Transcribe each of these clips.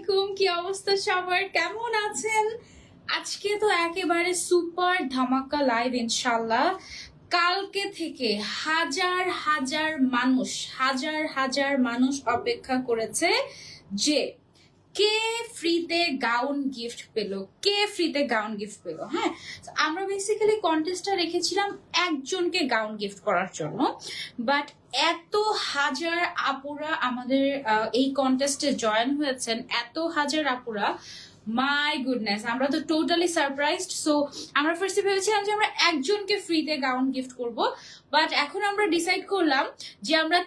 আলাইকুম, কি অবস্থা সবার, কেমন আছেন? আজকে তো একেবারে সুপার ধামাকা লাইভ ইনশাল্লাহ। কালকে থেকে হাজার হাজার মানুষ অপেক্ষা করেছে যে কে ফ্রিতে গাউন গিফট পেলো, হ্যাঁ। আমরা বেসিক্যালি কন্টেস্টটা রেখেছিলাম একজনকে গাউন গিফট করার জন্য, বাট এত হাজার আপুরা আমাদের এই কন্টেস্টে জয়েন হয়েছেন, এত হাজার আপুরা, মাই গুডনেস, আমরা তো টোটালি সারপ্রাইজড। সো আমরা ফার্স্টে ভেবেছিলাম যে আমরা একজনকে ফ্রিতে গাউন গিফট করব, বাট এখন আমরা ডিসাইড করলাম যে আমরা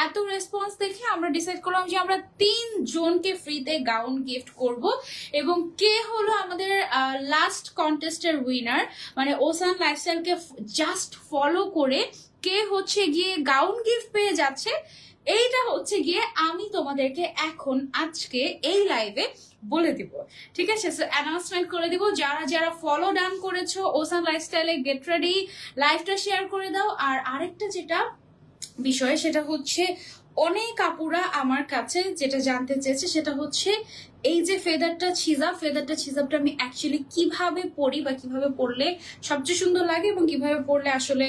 এত রেসপন্স দেখে আমরা ডিসাইড করলাম যে আমরা 3 জনকে ফ্রিতে গাউন গিফট করব। এবং কে হলো আমাদের লাস্ট কন্টেস্টের উইনার, মানে ওসান লাইফস্টাইলকে জাস্ট ফলো করে কে হচ্ছে গিয়ে গাউন গিফট পেয়ে যাচ্ছে, এইটা হচ্ছে গিয়ে আমি তোমাদেরকে এখন আজকে এই লাইভে বলে দিব, ঠিক আছে? অ্যানাউন্সমেন্ট করে দিব। যারা যারা ফলো ডান করেছো ওসান লাইফস্টাইলে, গেট রেডি, লাইভটা শেয়ার করে দাও। আর আরেকটা যেটা বিষয়, সেটা হচ্ছে অনেক আপুরা আমার কাছে যেটা জানতে চেয়েছে, সেটা হচ্ছে এই যে ফেদারটা ছিজাবটা আমি অ্যাকচুয়ালি কিভাবে পরি বা কিভাবে পরলে সবচেয়ে সুন্দর লাগে এবং কিভাবে পরলে আসলে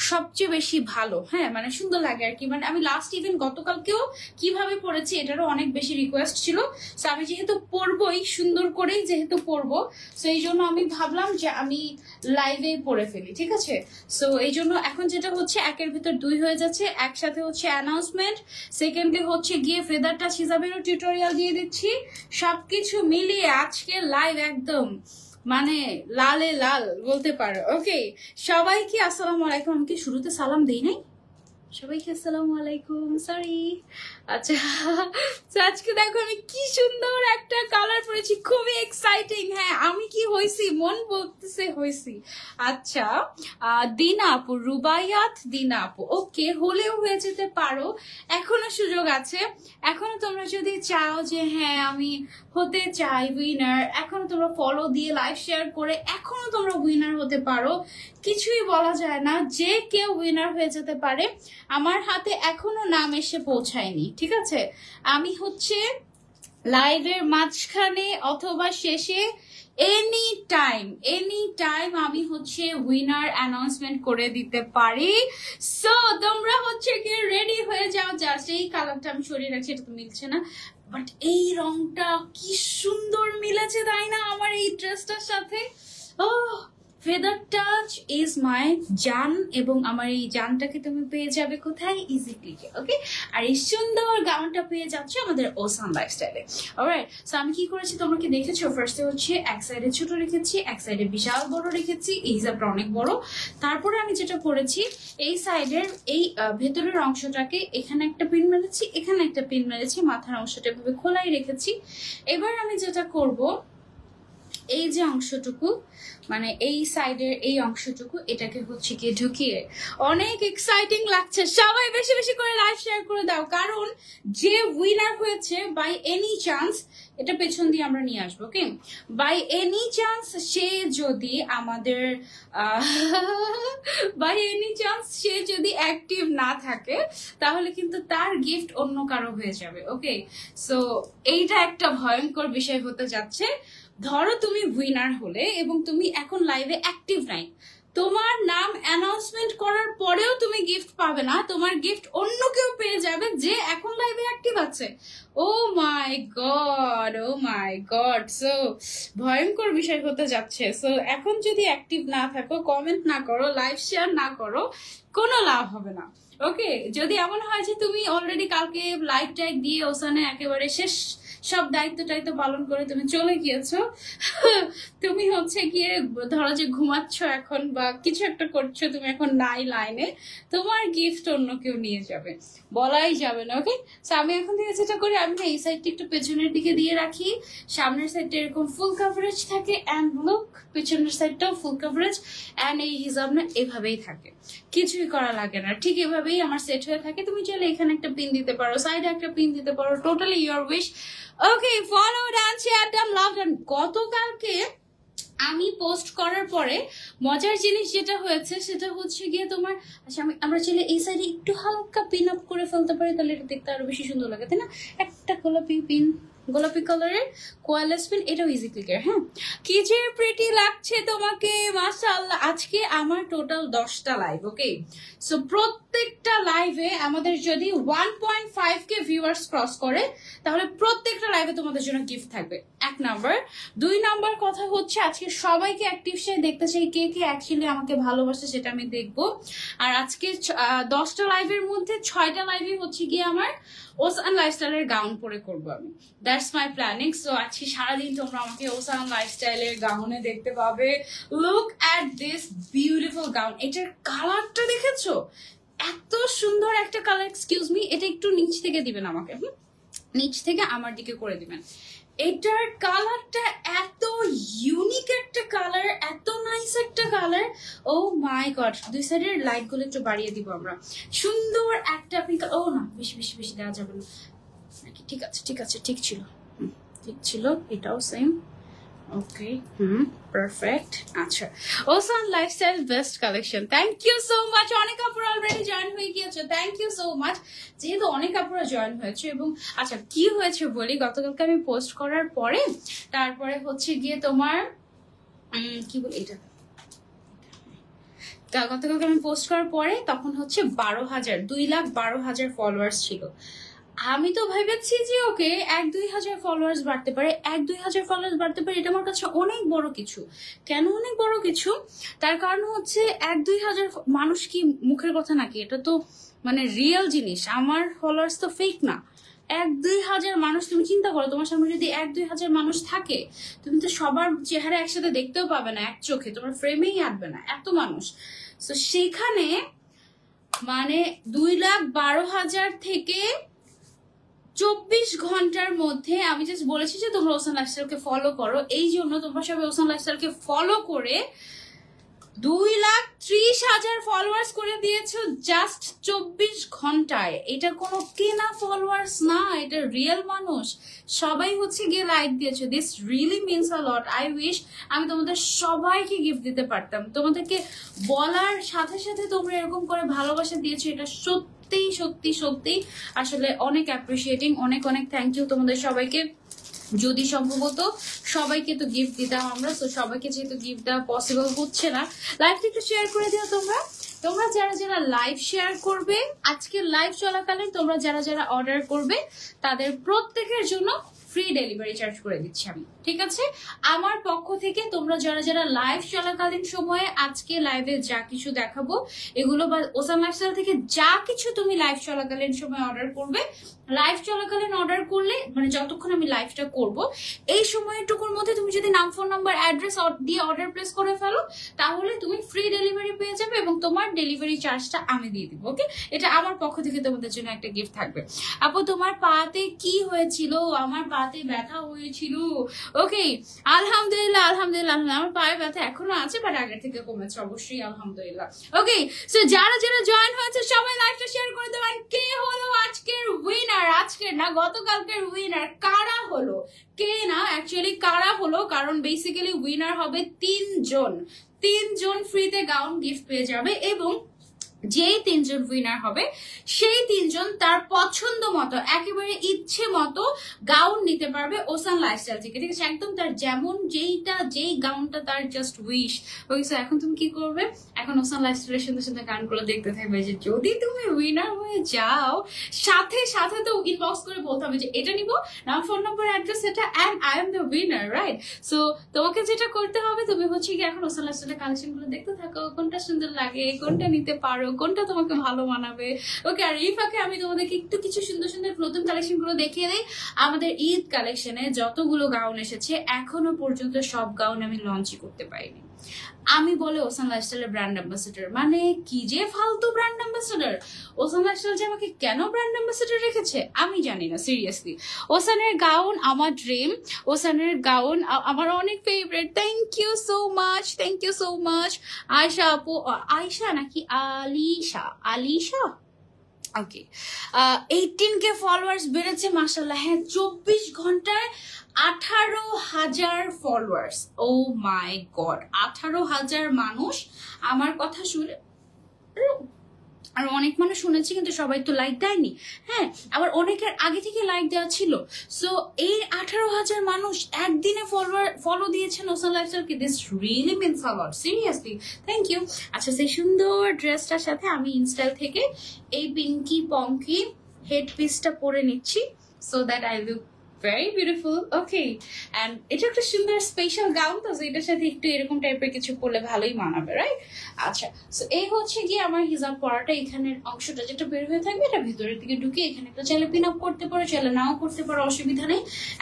সবচেয়ে বেশি ভালো, হ্যাঁ মানে সুন্দর লাগে আর কি। মানে আমি লাস্ট ইভেন গতকালকেও কিভাবে পরেছি এটারও অনেক বেশি রিকোয়েস্ট ছিল। সো আমি যেহেতু পরবই, সুন্দর করেই যেহেতু পরবো, সো এই জন্য আমি ভাবলাম যে আমি লাইভে পরে ফেলি, ঠিক আছে? সো এই জন্য এখন যেটা হচ্ছে, একের ভিতর 2 হয়ে যাচ্ছে। একসাথে হচ্ছে অ্যানাউন্সমেন্ট, সেকেন্ডলি হচ্ছে গিয়ে ফেদারটা ছিজাবেরও টিউটোরিয়াল দিয়ে দিচ্ছি। সবকিছু মিলিয়ে আজকে লাইভ একদম মানে লালে লাল বলতে পারো। ওকে, সবাইকে আসসালামু আলাইকুম। আমি কি শুরুতে সালাম দেই নাই? সবাইকে আসসালামু আলাইকুম, সরি। আচ্ছা, আজকে দেখো আমি কি সুন্দর একটা কালার পরেছি, খুবই এক্সাইটিং। হ্যাঁ, আমি কি হইছি, মন বলতেছে হইছি। আচ্ছা, দিনা আপু, রুবাইয়াত দিনা আপু, ওকে, হলেও হয়ে যেতে পারো, এখনো সুযোগ আছে। এখনো তোমরা যদি চাও যে হ্যাঁ আমি হতে চাই উইনার, এখনো তোমরা ফলো দিয়ে লাইভ শেয়ার করে এখনো তোমরা উইনার হতে পারো। কিছুই বলা যায় না, যে কেউ উইনার হয়ে যেতে পারে। আমার হাতে এখনো নাম এসে পৌঁছায়নি, ঠিক আছে? আমি হচ্ছে লাইভের মাঝখানে অথবা শেষে এনি টাইম আমি হচ্ছে উইনার অ্যানাউন্সমেন্ট করে দিতে পারি। সো তোমরা হচ্ছে কি রেডি হয়ে যাও। জাস্ট এই কালারটা আমি সরিয়ে রাখছি, এটা তো মিলছে না, বাট এই রংটা কি সুন্দর মিলেছে, তাই না, আমার এই ড্রেসটার সাথে। ও, ফেদার টাচ ইজ মাই জান, এবং আমার এই জানটাকে তুমি পেয়ে যাবে কোথায়? ইজি ক্লিকে, ওকে? আর এই সুন্দর গাউনটা পেয়ে যাচ্ছে আমাদের ওসান লাইফস্টাইলে। অলরাইট, সো আমি কি করেছি তোমরা কি দেখেছো? ফার্স্টে হচ্ছে এক সাইডে ছোট রেখেছি, এক সাইডে বিশাল বড় রেখেছি, এই হিসাবটা অনেক বড়। তারপরে আমি যেটা করেছি, এই সাইডের এই ভেতরের অংশটাকে এখানে একটা পিন মেরেছি, এখানে একটা পিন মেরেছি, মাথার অংশটা এভাবে খোলাই রেখেছি। এবার আমি যেটা করব, এই যে অংশটুকু, মানে এই সাইডের এই অংশটুকু, এটাকে হচ্ছে গিয়ে ঢুকিয়ে, অনেক এক্সাইটিং লাগছে। সবাই বেশি বেশি করে লাইভ শেয়ার করে দাও, কারণ যে উইনার হয়েছে বাই এনি চান্স, এটা পেছন দিয়ে আমরা নিয়ে আসবো, ওকে? বাই এনি চান্স সে যদি আমাদের সে যদি অ্যাক্টিভ না থাকে, তাহলে কিন্তু তার গিফট অন্য কারো হয়ে যাবে, ওকে? সো এইটা একটা ভয়ঙ্কর বিষয় হতে যাচ্ছে। ধরো তুমি উইনার হলে এবং তুমি এখন লাইভে অ্যাক্টিভ নাই, তোমার নাম অ্যানাউন্সমেন্ট করার পরেও তুমি গিফট পাবে না, তোমার গিফট অন্য কেউ পেয়ে যাবে যে এখন লাইভে অ্যাক্টিভ আছে। ও মাই গড, সো ভয়ঙ্কর বিষয় হতে যাচ্ছে। সো এখন যদি অ্যাক্টিভ না থাকো, কমেন্ট না করো, লাইভ শেয়ার না করো, কোনো লাভ হবে না, ওকে? যদি এমন হয় যে তুমি অলরেডি কালকে লাইভ ট্যাগ দিয়ে ওসানে একেবারে শেষ সব দায়িত্ব পালন করে তুমি চলে গিয়েছো, তুমি হচ্ছে গিয়ে ধরো যে ঘুমাচ্ছ এখন বা কিছু একটা করছো, তুমি এখন নাই লাইনে, তোমার গিফট অন্য কেউ নিয়ে যাবে, বলাই যাবে না, ওকে? সো আমি এখন থেকে যেটা করি, আমি না এই সাইডটা একটু পেছনের দিকে দিয়ে রাখি, সামনের সাইডটা এরকম ফুল কভারেজ থাকে, অ্যান্ড লুক পেছনের সাইডটাও ফুল কভারেজ, অ্যান্ড এই হিসাব না এভাবেই থাকে, কিছুই করা লাগে না, ঠিক এভাবেই আমার সেট হয়ে থাকে। তুমি চাইলে এখানে একটা পিন দিতে পারো, সাইডে একটা পিন দিতে পারো, totally your wish. Okay, follow done share done love done. গতকালকে আমি পোস্ট করার পরে মজার জিনিস যেটা হয়েছে, সেটা হচ্ছে গিয়ে তোমার, আচ্ছা আমরা চাইলে এই সাইডে একটু হালকা পিন আপ করে ফেলতে পারি, তাহলে এটা দেখতে আরো বেশি সুন্দর লাগে, তাই না? একটা গোলাপি পিন গোলাপি কালারের কোয়ালিয়া স্পিন, এটাও ইজি ক্লিকের। হ্যাঁ, কি যে প্রিটি লাগছে তোমাকে, মাশাআল্লাহ। আজকে আমার টোটাল 10টা লাইভ, ওকে। সো প্রত্যেকটা লাইভে আমাদের যদি 1.5k ভিউয়ার্স ক্রস করে তাহলে প্রত্যেকটা লাইভে তোমাদের জন্য গিফট থাকবে, 1 নাম্বার। 2 নাম্বার কথা হচ্ছে আজকে সবাইকে অ্যাক্টিভ শেয়ার দেখতে চাই, কে কে অ্যাকচুয়ালি আমাকে ভালোবাসে সেটা আমি দেখবো। আর আজকে 10টা লাইভের মধ্যে 6টা লাইভে হচ্ছে গিয়ে আমার ওসান লাইফস্টাইলের গাউন পরে করবো আমি, দ্যাটস মাই প্ল্যানিং। সো আজকে সারাদিন তোমরা আমাকে ওসান লাইফস্টাইলের গাউনে দেখতে পাবে। Look at this beautiful gown, এটার কালারটা দেখেছো, এত সুন্দর একটা কালার। এক্সকিউজ মি, এটা একটু নিচ থেকে দিবেন আমাকে, নিচ থেকে আমার দিকে করে দিবেন। এটার কালারটা এত ইউনিক একটা কালার, এত নাইস একটা কালার। ও মাই গড, 2 সাইডের লাইট গুলো একটু বাড়িয়ে দিব আমরা। সুন্দর একটা পিঙ্ক, ও না বেশি বেশি বেশি দেওয়া যাবে না নাকি? ঠিক আছে ঠিক আছে, ঠিক ছিল, ঠিক ছিল। এটাও সেম, ওকে, পারফেক্ট। আচ্ছা, ocean lifestyle best collection, thank you so much. অনেক আপুরা অলরেডি জয়েন হয়ে গিয়েছে, থ্যাংক ইউ সো মাচ। যেহেতু অনেক আপুরা জয়েন হয়েছে, এবং আচ্ছা কি হয়েছে বলি, গতকালকে আমি পোস্ট করার পরে তারপরে হচ্ছে গিয়ে তোমার কি বলি, এটা গতকালকে আমি পোস্ট করার পরে তখন হচ্ছে 12,000, 2,12,000 ফলোয়ার্স ছিল। আমি তো ভেবেছি যে ওকে 1-2 হাজার ফলোয়ার্স বাড়তে পারে, 1-2 হাজার ফলোয়ার্স বাড়তে পারে, এটা আমার কাছে অনেক বড় কিছু। কেন অনেক বড় কিছু? তার কারণ হচ্ছে 1-2 হাজার মানুষ কি মুখের কথা নাকি, এটা তো মানে রিয়েল জিনিস। আমার ফলোয়ার্স তো ফেক না। 1-2 হাজার মানুষ, তুমি চিন্তা করো, তোমার সামনে যদি 1-2 হাজার মানুষ থাকে, তুমি তো সবার চেহারা একসাথে দেখতেও পাবে না এক চোখে, তোমার ফ্রেমেই আনবে না এত মানুষ। তো সেখানে মানে 2,12,000 থেকে 24 ঘন্টার মধ্যে আমি জাস্ট বলেছি যে তোমরা ওসান লাইফস্টাইলকে ফলো করো, এই জন্য তোমরা সবাই ওসান লাইফস্টাইলকে ফলো করে 2,30,000 ফলোয়ার্স করে দিয়েছো জাস্ট 24 ঘন্টায়। এটা কোনো কেনা ফলোয়ার্স না, এটা রিয়েল মানুষ, সবাই হচ্ছে গিয়ে লাইক দিয়েছো। This really means a lot. I wish আমি তোমাদের সবাইকে গিফট দিতে পারতাম। তোমাদেরকে বলার সাথে সাথে তোমরা এরকম করে ভালোবাসা দিয়েছো, এটা সত্যি সত্যি সত্যি আসলে অনেক অ্যাপ্রিসিয়েটিং। অনেক অনেক থ্যাংক ইউ তোমাদের সবাইকে। যদি সম্ভবত সবাইকে তো গিফট দিতাম আমরা, তো সবাইকে যেহেতু গিফট দেওয়া পসিবল হচ্ছে না, লাইভটা একটু শেয়ার করে দিও তোমরা। তোমরা যারা যারা লাইভ শেয়ার করবে, আজকে লাইভ চলাকালীন তোমরা যারা যারা অর্ডার করবে তাদের প্রত্যেকের জন্য ফ্রি ডেলিভারি চার্জ করে দিচ্ছি আমি, ঠিক আছে? আমার পক্ষ থেকে তোমরা যারা যারা লাইভ চলাকালীন সময়ে আজকে লাইভে যা কিছু দেখাবো এগুলো বা ওসান লাইফস্টাইল থেকে যা কিছু তুমি লাইভ চলাকালীন সময় অর্ডার করবে, লাইভ চলাকালীন অর্ডার করলে মানে যতক্ষণ আমি লাইভটা করব এই সময়টুকুর মধ্যে তুমি যদি নাম, ফোন নাম্বার, অ্যাড্রেস দিয়ে অর্ডার প্লেস করে ফেলো তাহলে তুমি ফ্রি ডেলিভারি পেয়ে যাবে এবং তোমার ডেলিভারি চার্জটা আমি দিয়ে দিব, ওকে? এটা আমার পক্ষ থেকে তোমাদের জন্য একটা গিফট থাকবে। আপু তোমার পাতে কি হয়েছিল? আমার পাতে ব্যথা হয়েছিল, ওকে। আলহামদুলিল্লাহ আলহামদুলিল্লাহ, আমার পায়ে ব্যথা এখনো আছে বাট আগের থেকে কমেছে অবশ্যই, আলহামদুলিল্লাহ। ওকে, সো যারা যারা জয়েন হয়েছে সবাই লাইভটা শেয়ার করে দেবেন। কে হলো আজকের উইনার? আজকের না গতকালকের উইনার কারা হলো, কে না অ্যাকচুয়ালি কারা হলো, কারণ বেসিক্যালি উইনার হবে 3জন ফ্রিতে গাউন গিফট পেয়ে যাবে এবং যেই 3জন উইনার হবে সেই 3জন তার পছন্দ মতো একেবারে ইচ্ছে মতো গাউন নিতে পারবে ওসান লাইফস্টাইল থেকে, ঠিক আছে? একদম তার যেমন যেই গাউনটা তার জাস্ট উইশ। ওকে, সো এখন তুমি কি করবে? এখন ওসান লাইফস্টাইলের সাথে সাথে গানগুলো দেখতে থাকবে যে যদি তুমি উইনার হয়ে যাও সাথে সাথে তো ইনবক্স করে বলতে হবে যে এটা নিব, নাম, ফোন নাম্বার, অ্যাড্রেস, এটা, and I am the winner, right? So তোমাকে যেটা করতে হবে, তুমি হচ্ছে কি এখন ওসান লাইফস্টাইলের কালেকশনগুলো দেখতে থাকো, কোনটা সুন্দর লাগে, কোনটা নিতে পারো, কোনটা তোমাকে ভালো মানাবে, ওকে? আর এই ফাঁকে আমি তোমাদেরকে একটু কিছু সুন্দর সুন্দর নতুন কালেকশন গুলো দেখিয়ে দিই। আমাদের ঈদ কালেকশনে যতগুলো গাউন এসেছে এখনো পর্যন্ত সব গাউন আমি লঞ্চই করতে পারিনি। আমি বলে ওসান লাইফস্টাইলের ব্র্যান্ড অ্যাম্বাসেডর, মানে কি যে ফালতু ব্র্যান্ড অ্যাম্বাসেডর। ওসান লাইফস্টাইল যে আমাকে কেন ব্র্যান্ড অ্যাম্বাসেডর রেখেছে আমি জানি না, সিরিয়াসলি। ওসানের গাউন আমার ড্রিম, ওসানের গাউন আমার অনেক favourite. Thank you so much, thank you so much. Ayesha আপু, আয়শা নাকি আলিশা, ওকে। 18K ফলোয়ার্স বেড়েছে মাশাআল্লাহ। হ্যাঁ, 24 ঘন্টায় 18,000 ফলোয়ার্স। ও মাই গড, 18,000 মানুষ আমার কথা শুনে আর অনেক মানুষ শুনেছি কিন্তু সবাই তো লাইক দেয়নি। হ্যাঁ, আবার অনেকের আগে থেকে লাইক দেওয়া ছিল। সো এই 18,000 মানুষ একদিনে ফলো দিয়েছেন ওসান লাইফস্টাইলকে। This really means a lot, seriously thank you. আচ্ছা, সেই সুন্দর ড্রেসটার সাথে আমি ইনস্টাইল থেকে এই পিঙ্কি পঙ্কি হেড পিসটা পরে নিচ্ছি, so that I look very beautiful. Okay, and এটা একটা সুন্দর স্পেশাল গাউন, তো এটার সাথে একটু এরকম টাইপের কিছু পরলে ভালোই মানাবে, রাইট? আচ্ছা, সো এই হচ্ছে গিয়ে আমার হিজাব পরাটা। এখানের অংশটা যেটা বের হয়ে থাকবে এটা ভেতরের দিকে ঢুকে এখানে একটা চাইলে পিন আপ করতে পারো, চাইলে নাও করতে পারো, অসুবিধা নেই।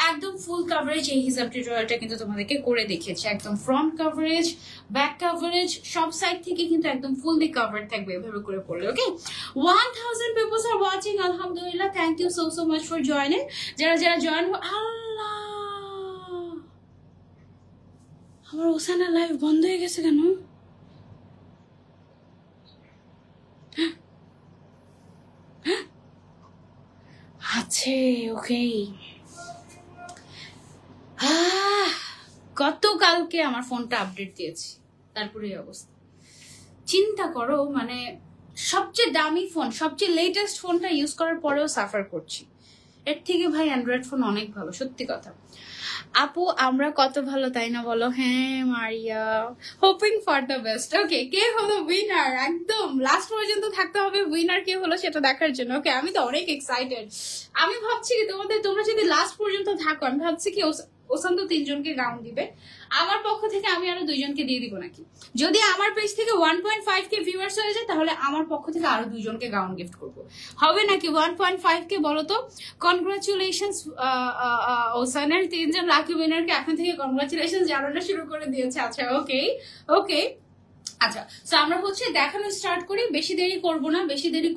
একদম ফুল কাভারেজ এই হিজাব টিউটোরিয়ালটা কিন্তু তোমাদেরকে করে দেখিয়েছি। একদম ফ্রন্ট কাভারেজ, ব্যাক কাভারেজ, সব সাইড থেকে কিন্তু একদম ফুললি কাভার থাকবে এভাবে করে পড়লে। ওকে, 1000 people are watching, আলহামদুলিল্লাহ, thank you so much for joining. যারা যারা জয়েন, আল্লাহ আমার ওসানা লাইভ বন্ধ হয়ে গেছে কেন? আছে, ওকে। গতকালকে আমার ফোনটা আপডেট দিয়েছি, তারপরে এই অবস্থা। চিন্তা করো, মানে সবচেয়ে দামি ফোন, সবচেয়ে লেটেস্ট ফোনটা ইউজ করার পরেও সাফার করছি। এর থেকে ভাই অ্যান্ড্রয়েড ফোন অনেক ভালো, সত্যি কথা। আপু আমরা কত ভালো, তাই না বলো? হ্যাঁ Maria, hoping for the best. Okay, কে হলো উইনার? একদম লাস্ট পর্যন্ত থাকতে হবে উইনার কে হলো সেটা দেখার জন্য। ওকে, আমি তো অনেক এক্সাইটেড। আমি ভাবছি কি তোমরা যদি লাস্ট পর্যন্ত থাকো, আমি ভাবছি কি ওসান তো 3 জনকে গাউন দিবে, আমার পক্ষ থেকে আমি আরো 2 জনকে দিয়ে দিব নাকি? যদি আমার পেজ থেকে 1.5K ভিউয়ার্স হয়ে যায় তাহলে আমার পক্ষ থেকে আরো 2 জনকে গাউন গিফট করব, হবে নাকি? 1.5K বলো তো। কনগ্রাচুলেশনস ওসানের 3 জন লাকি উইনারকে এখন থেকে কনগ্রাচুলেশন জানানো শুরু করে দিয়েছে। আচ্ছা, ওকে ওকে। আচ্ছা, সো আমরা হচ্ছে দেখানো স্টার্ট করি। বেশি দেরি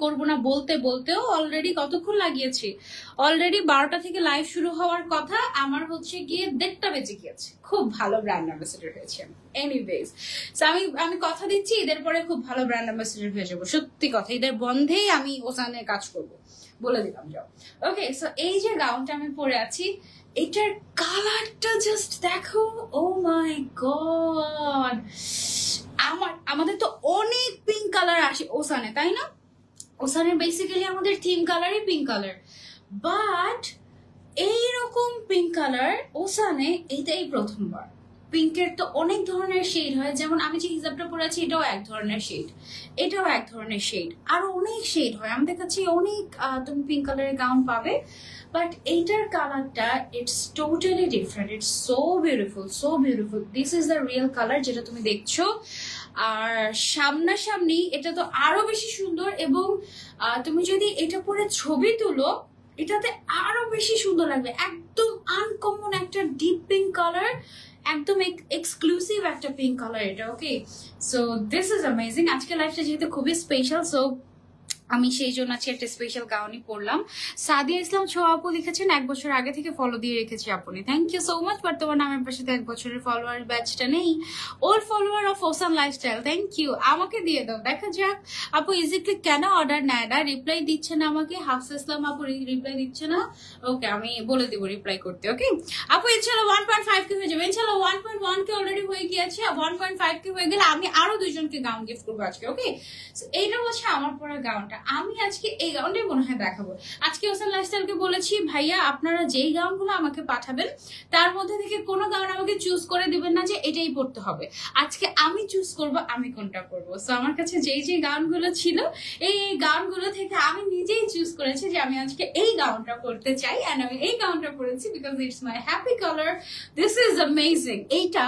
করব না বলতে বলতেও অলরেডি কতক্ষণ লাগিয়েছি? অলরেডি 12টা থেকে লাইভ শুরু হওয়ার কথা, আমার হচ্ছে গিয়ে 1:30টা বেজে গিয়েছে। খুব ভালো ব্র্যান্ড অ্যাম্বাসেডর হয়েছে। এনিওয়েজ, সো আমি কথা দিচ্ছি ঈদের পরে খুব ভালো ব্র্যান্ড অ্যাম্বাসেডর হয়ে যাবো, সত্যি কথা। ঈদের বন্ধেই আমি ওসানের কাজ করব, বলে দিলাম। যাও, ওকে। সো এই যে গাউনটা আমি পরে আছি, এটার কালারটা জাস্ট দেখো, ও মাই গড। আমাদের তো অনেক পিঙ্ক কালার আসে ওসানে, তাই না? ওসানে বেসিক্যালি আমাদের থিম কালারই পিঙ্ক কালার, বাট এইরকম পিঙ্ক কালার ওসানে এইটাই প্রথমবার। পিঙ্কের তো অনেক ধরনের শেড হয়, যেমন আমি যে হিজাবটা পরে আছি এটাও এক ধরনের শেড, এটাও এক ধরনের শেড, আরো অনেক শেড হয়। আমাদের কাছে অনেক তুমি পিঙ্ক কালারের গাউন পাবে, বাট এইটার কালারটা it's totally different. It's so beautiful, so beautiful. This is the real colour যেটা তুমি দেখছো, আর সামনাসামনি এটা তো আরো বেশি সুন্দর। এবং তুমি যদি এটা পরে ছবি তুলো এটাতে আরো বেশি সুন্দর লাগবে। একদম আনকমন একটা ডিপ পিঙ্ক কালার, একদম এক্সক্লুসিভ একটা পিঙ্ক কালার এটা। ওকে, সো দিস ইজ অ্যামেজিং। আজকে লাইফটা যেহেতু খুবই স্পেশাল, সো আমি সেই জন্য আজকে একটা স্পেশাল গাউনই পরলাম। সাদিয়া ইসলাম ছো আপু লিখেছেন 1 বছর আগে থেকে ফলো দিয়ে রেখেছি আপনি, thank you so much. But তোমার নামের পাশে তো 1 বছরের ফলোয়ার ব্যাচটা নেই। Old follower of ocean lifestyle, thank you. আমাকে দিয়ে দাও, দেখা যাক। আপু ইজিক্লি কেন অর্ডার নেয় না, রিপ্লাই দিচ্ছে না আমাকে। হাফসা ইসলাম আপু রিপ্লাই দিচ্ছে না। ওকে, আমি বলে দিব রিপ্লাই করতে। ওকে আপু, ইনশাল্লাহ 1.5K হয়ে যাবে, ইনশাল্লাহ 1.1K অলরেডি হয়ে গিয়েছে। 1.5K হয়ে গেলে আমি আরো 2 জনকে গাউন গিফট করবো আজকে। ওকে, এইটা হচ্ছে আমার পরা গাউনটা। আমি আজকে এই গাউনটাই মনে হয় দেখাবো। আজকে ওসান লাইফস্টাইলকে বলেছি ভাইয়া আপনারা যেই গাউনগুলো আমাকে পাঠাবেন তার মধ্যে থেকে কোনো গাউন আমাকে চুজ করে দিবেন না যে এটাই পরতে হবে। আজকে আমি চুজ করব আমি কোনটা পরবো। সো আমার কাছে যেই যে গাউনগুলো ছিল এই গাউনগুলো থেকে আমি নিজেই চুজ করেছি যে আমি আজকে এই গাউনটা পরতে চাই, এন্ড আমি এই গাউনটা পরেছি because it's my happy colour. This is amazing. এইটা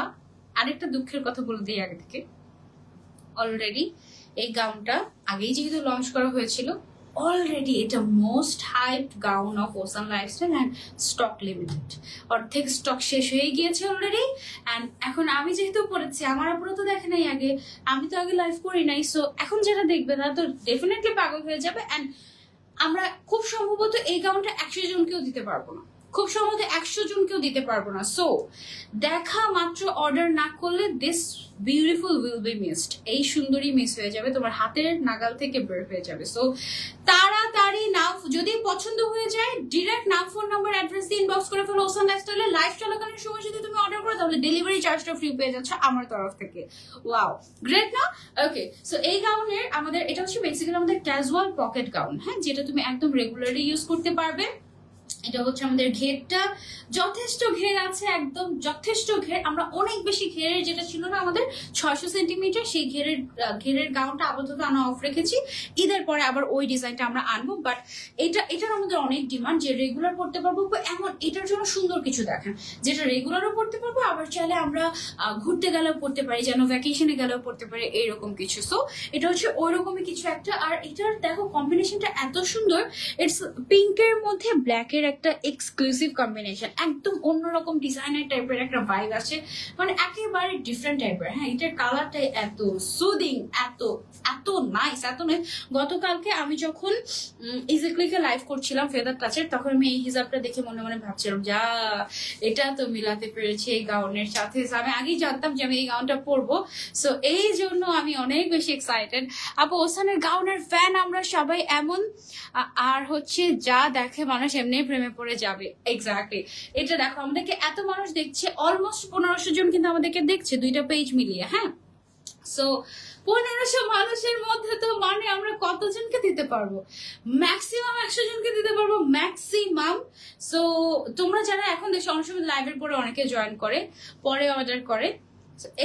আরেকটা দুঃখের কথা বলে দিই আগে থেকে, অলরেডি এই গাউনটা আগেই যেহেতু লঞ্চ করা হয়েছিল, অলরেডি এটা most hyped gown of ocean lifestyle and stock limited. অর্ধেক স্টক শেষ হয়ে গিয়েছে অলরেডি। অ্যান্ড এখন আমি যেহেতু পড়েছি, আমার আপুরা তো দেখে নাই আগে, আমি তো আগে লাইভ করি নাই, সো এখন যেটা দেখবে তারা তো ডেফিনেটলি পাগল হয়ে যাবে। অ্যান্ড আমরা খুব সম্ভবত এই গাউনটা 100 জনকেও দিতে পারবো না, খুব সম্ভবত 100 জনকেও দিতে পারবো না। সো দেখা মাত্র অর্ডার না করলে this beautiful will be missed. এই সুন্দরী মিস হয়ে যাবে, তোমার হাতের নাগাল থেকে বের হয়ে যাবে। সো তাড়াতাড়ি নাও, যদি পছন্দ হয়ে যায় চাই ডিরেক্ট নাম ফোন নাম্বার অ্যাড্রেস দিয়ে ইনবক্স করে ফেলো ওসান লাইফস্টাইলে। লাইভ চলাকালীন সময় যদি তুমি অর্ডার করো তাহলে ডেলিভারি চার্জটা ফ্রি পেয়ে যাচ্ছ আমার তরফ থেকে। ওয়াও গ্রেট না? ওকে, সো এই গাউনের আমাদের এটা হচ্ছে বেসিক্যালি আমাদের ক্যাজুয়াল পকেট গাউন, হ্যাঁ, যেটা তুমি একদম রেগুলারলি ইউজ করতে পারবে। এটা হচ্ছে আমাদের ঘেরটা যথেষ্ট ঘের আছে, একদম যথেষ্ট ঘের। আমরা অনেক বেশি ঘেরের যেটা ছিল না আমাদের 600 সেন্টিমিটার, সেই ঘেরের গাউনটা আপাতত আনা অফ রেখেছি। ঈদের পরে আবার ওই ডিজাইনটা আমরা আনবো, বাট এটার আমাদের অনেক ডিমান্ড যে রেগুলার পড়তে পারবো। এমন এটার জন্য সুন্দর কিছু দেখেন যেটা রেগুলারও পড়তে পারবো, আবার চাইলে আমরা ঘুরতে গেলেও পড়তে পারি, যেন ভ্যাকেশনে গেলেও পড়তে পারি, এইরকম কিছু। সো এটা হচ্ছে ওই রকমই কিছু একটা। আর এটার দেখো কম্বিনেশনটা এত সুন্দর, ইটস পিঙ্কের মধ্যে ব্ল্যাকের একটা এক্সক্লুসিভ কম্বিনেশন, একদম অন্যরকম ডিজাইনার টাইপের একটা ভাইব আছে, মানে একেবারে ডিফারেন্ট টাইপের। হ্যাঁ, এটার কালারটাই এত সুদিং, এত এত নাইস, এত নাইস। গতকালকে আমি যখন ইজিক্লিকে লাইভ করছিলাম ফেদার টাচের, তখন আমি এই হিজাবটা দেখে মনে মনে ভাবছিলাম যা এটা তো মিলাতে পেরেছি এই গাউনের সাথে। আমি আগেই জানতাম যে আমি এই গাউনটা পরবো, সো এই জন্য আমি অনেক বেশি এক্সাইটেড। আপু ওসানের গাউনের ফ্যান আমরা সবাই এমন, আর হচ্ছে যা দেখে মানুষ এমনি প্রেমে পড়ে যাবে। এক্স্যাক্টলি, এটা দেখো আমাদেরকে এত মানুষ দেখছে, অলমোস্ট 1500 জন কিন্তু আমাদেরকে দেখছে দুইটা পেজ মিলিয়ে। হ্যাঁ, সো 1500 মানুষের মধ্যে তো মানে আমরা কতজনকে দিতে পারবো? ম্যাক্সিমাম 100 জনকে দিতে পারবো, ম্যাক্সিমাম। সো তোমরা যারা এখন দেখো অনেক সময় লাইভের পরে অনেকে জয়েন করে, পরে অর্ডার করে,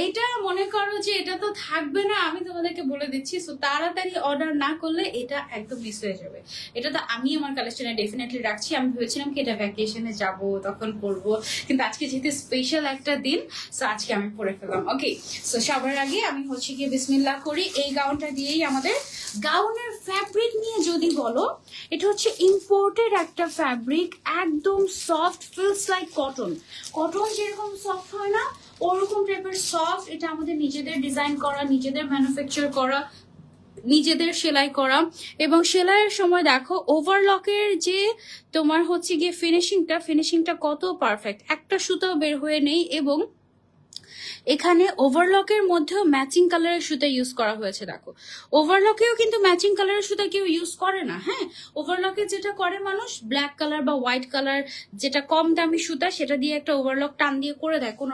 এইটা মনে করো যে এটা তো থাকবে না, আমি তোমাদেরকে বলে দিচ্ছি। সো তাড়াতাড়ি অর্ডার না করলে এটা একদম মিস হয়ে যাবে। এটা তো আমি আমার কালেকশনে ডেফিনেটলি রাখছি। আমি ভেবেছিলাম কি এটা ভ্যাকেশনে যাব তখন পরবো, কিন্তু আজকে যেহেতু স্পেশাল একটা দিন, সো আজকে আমি পরে ফেললাম। ওকে, সো সবার আগে আমি হচ্ছে গিয়ে বিসমিল্লাহ করি। এই গাউনটা দিয়েই আমাদের গাউনের ফ্যাব্রিক নিয়ে যদি বলো, এটা হচ্ছে ইম্পোর্টেড একটা ফ্যাব্রিক, একদম soft, feels like cotton. Cotton যেরকম সফট হয় না, ওরকম টাইপের সফট। এটা আমাদের নিজেদের ডিজাইন করা, নিজেদের ম্যানুফ্যাকচার করা, নিজেদের সেলাই করা। এবং সেলাইয়ের সময় দেখো ওভারলকের যে তোমার হচ্ছে গিয়ে ফিনিশিংটা কত পারফেক্ট, একটা সুতাও বের হয়ে নেই। এবং এখানে ওভারলকের মধ্যেও ম্যাচিং কালারের সুতা ইউজ করা হয়েছে। দেখো ওভারলকেও কিন্তু ম্যাচিং কালারের সুতা কেউ ইউজ করে না। হ্যাঁ, ওভারলকে যেটা করে মানুষ ব্ল্যাক কালার বা হোয়াইট কালার, যেটা কম দামি সুতা, সেটা দিয়ে একটা ওভারলক টান দিয়ে করে দেয় কোনো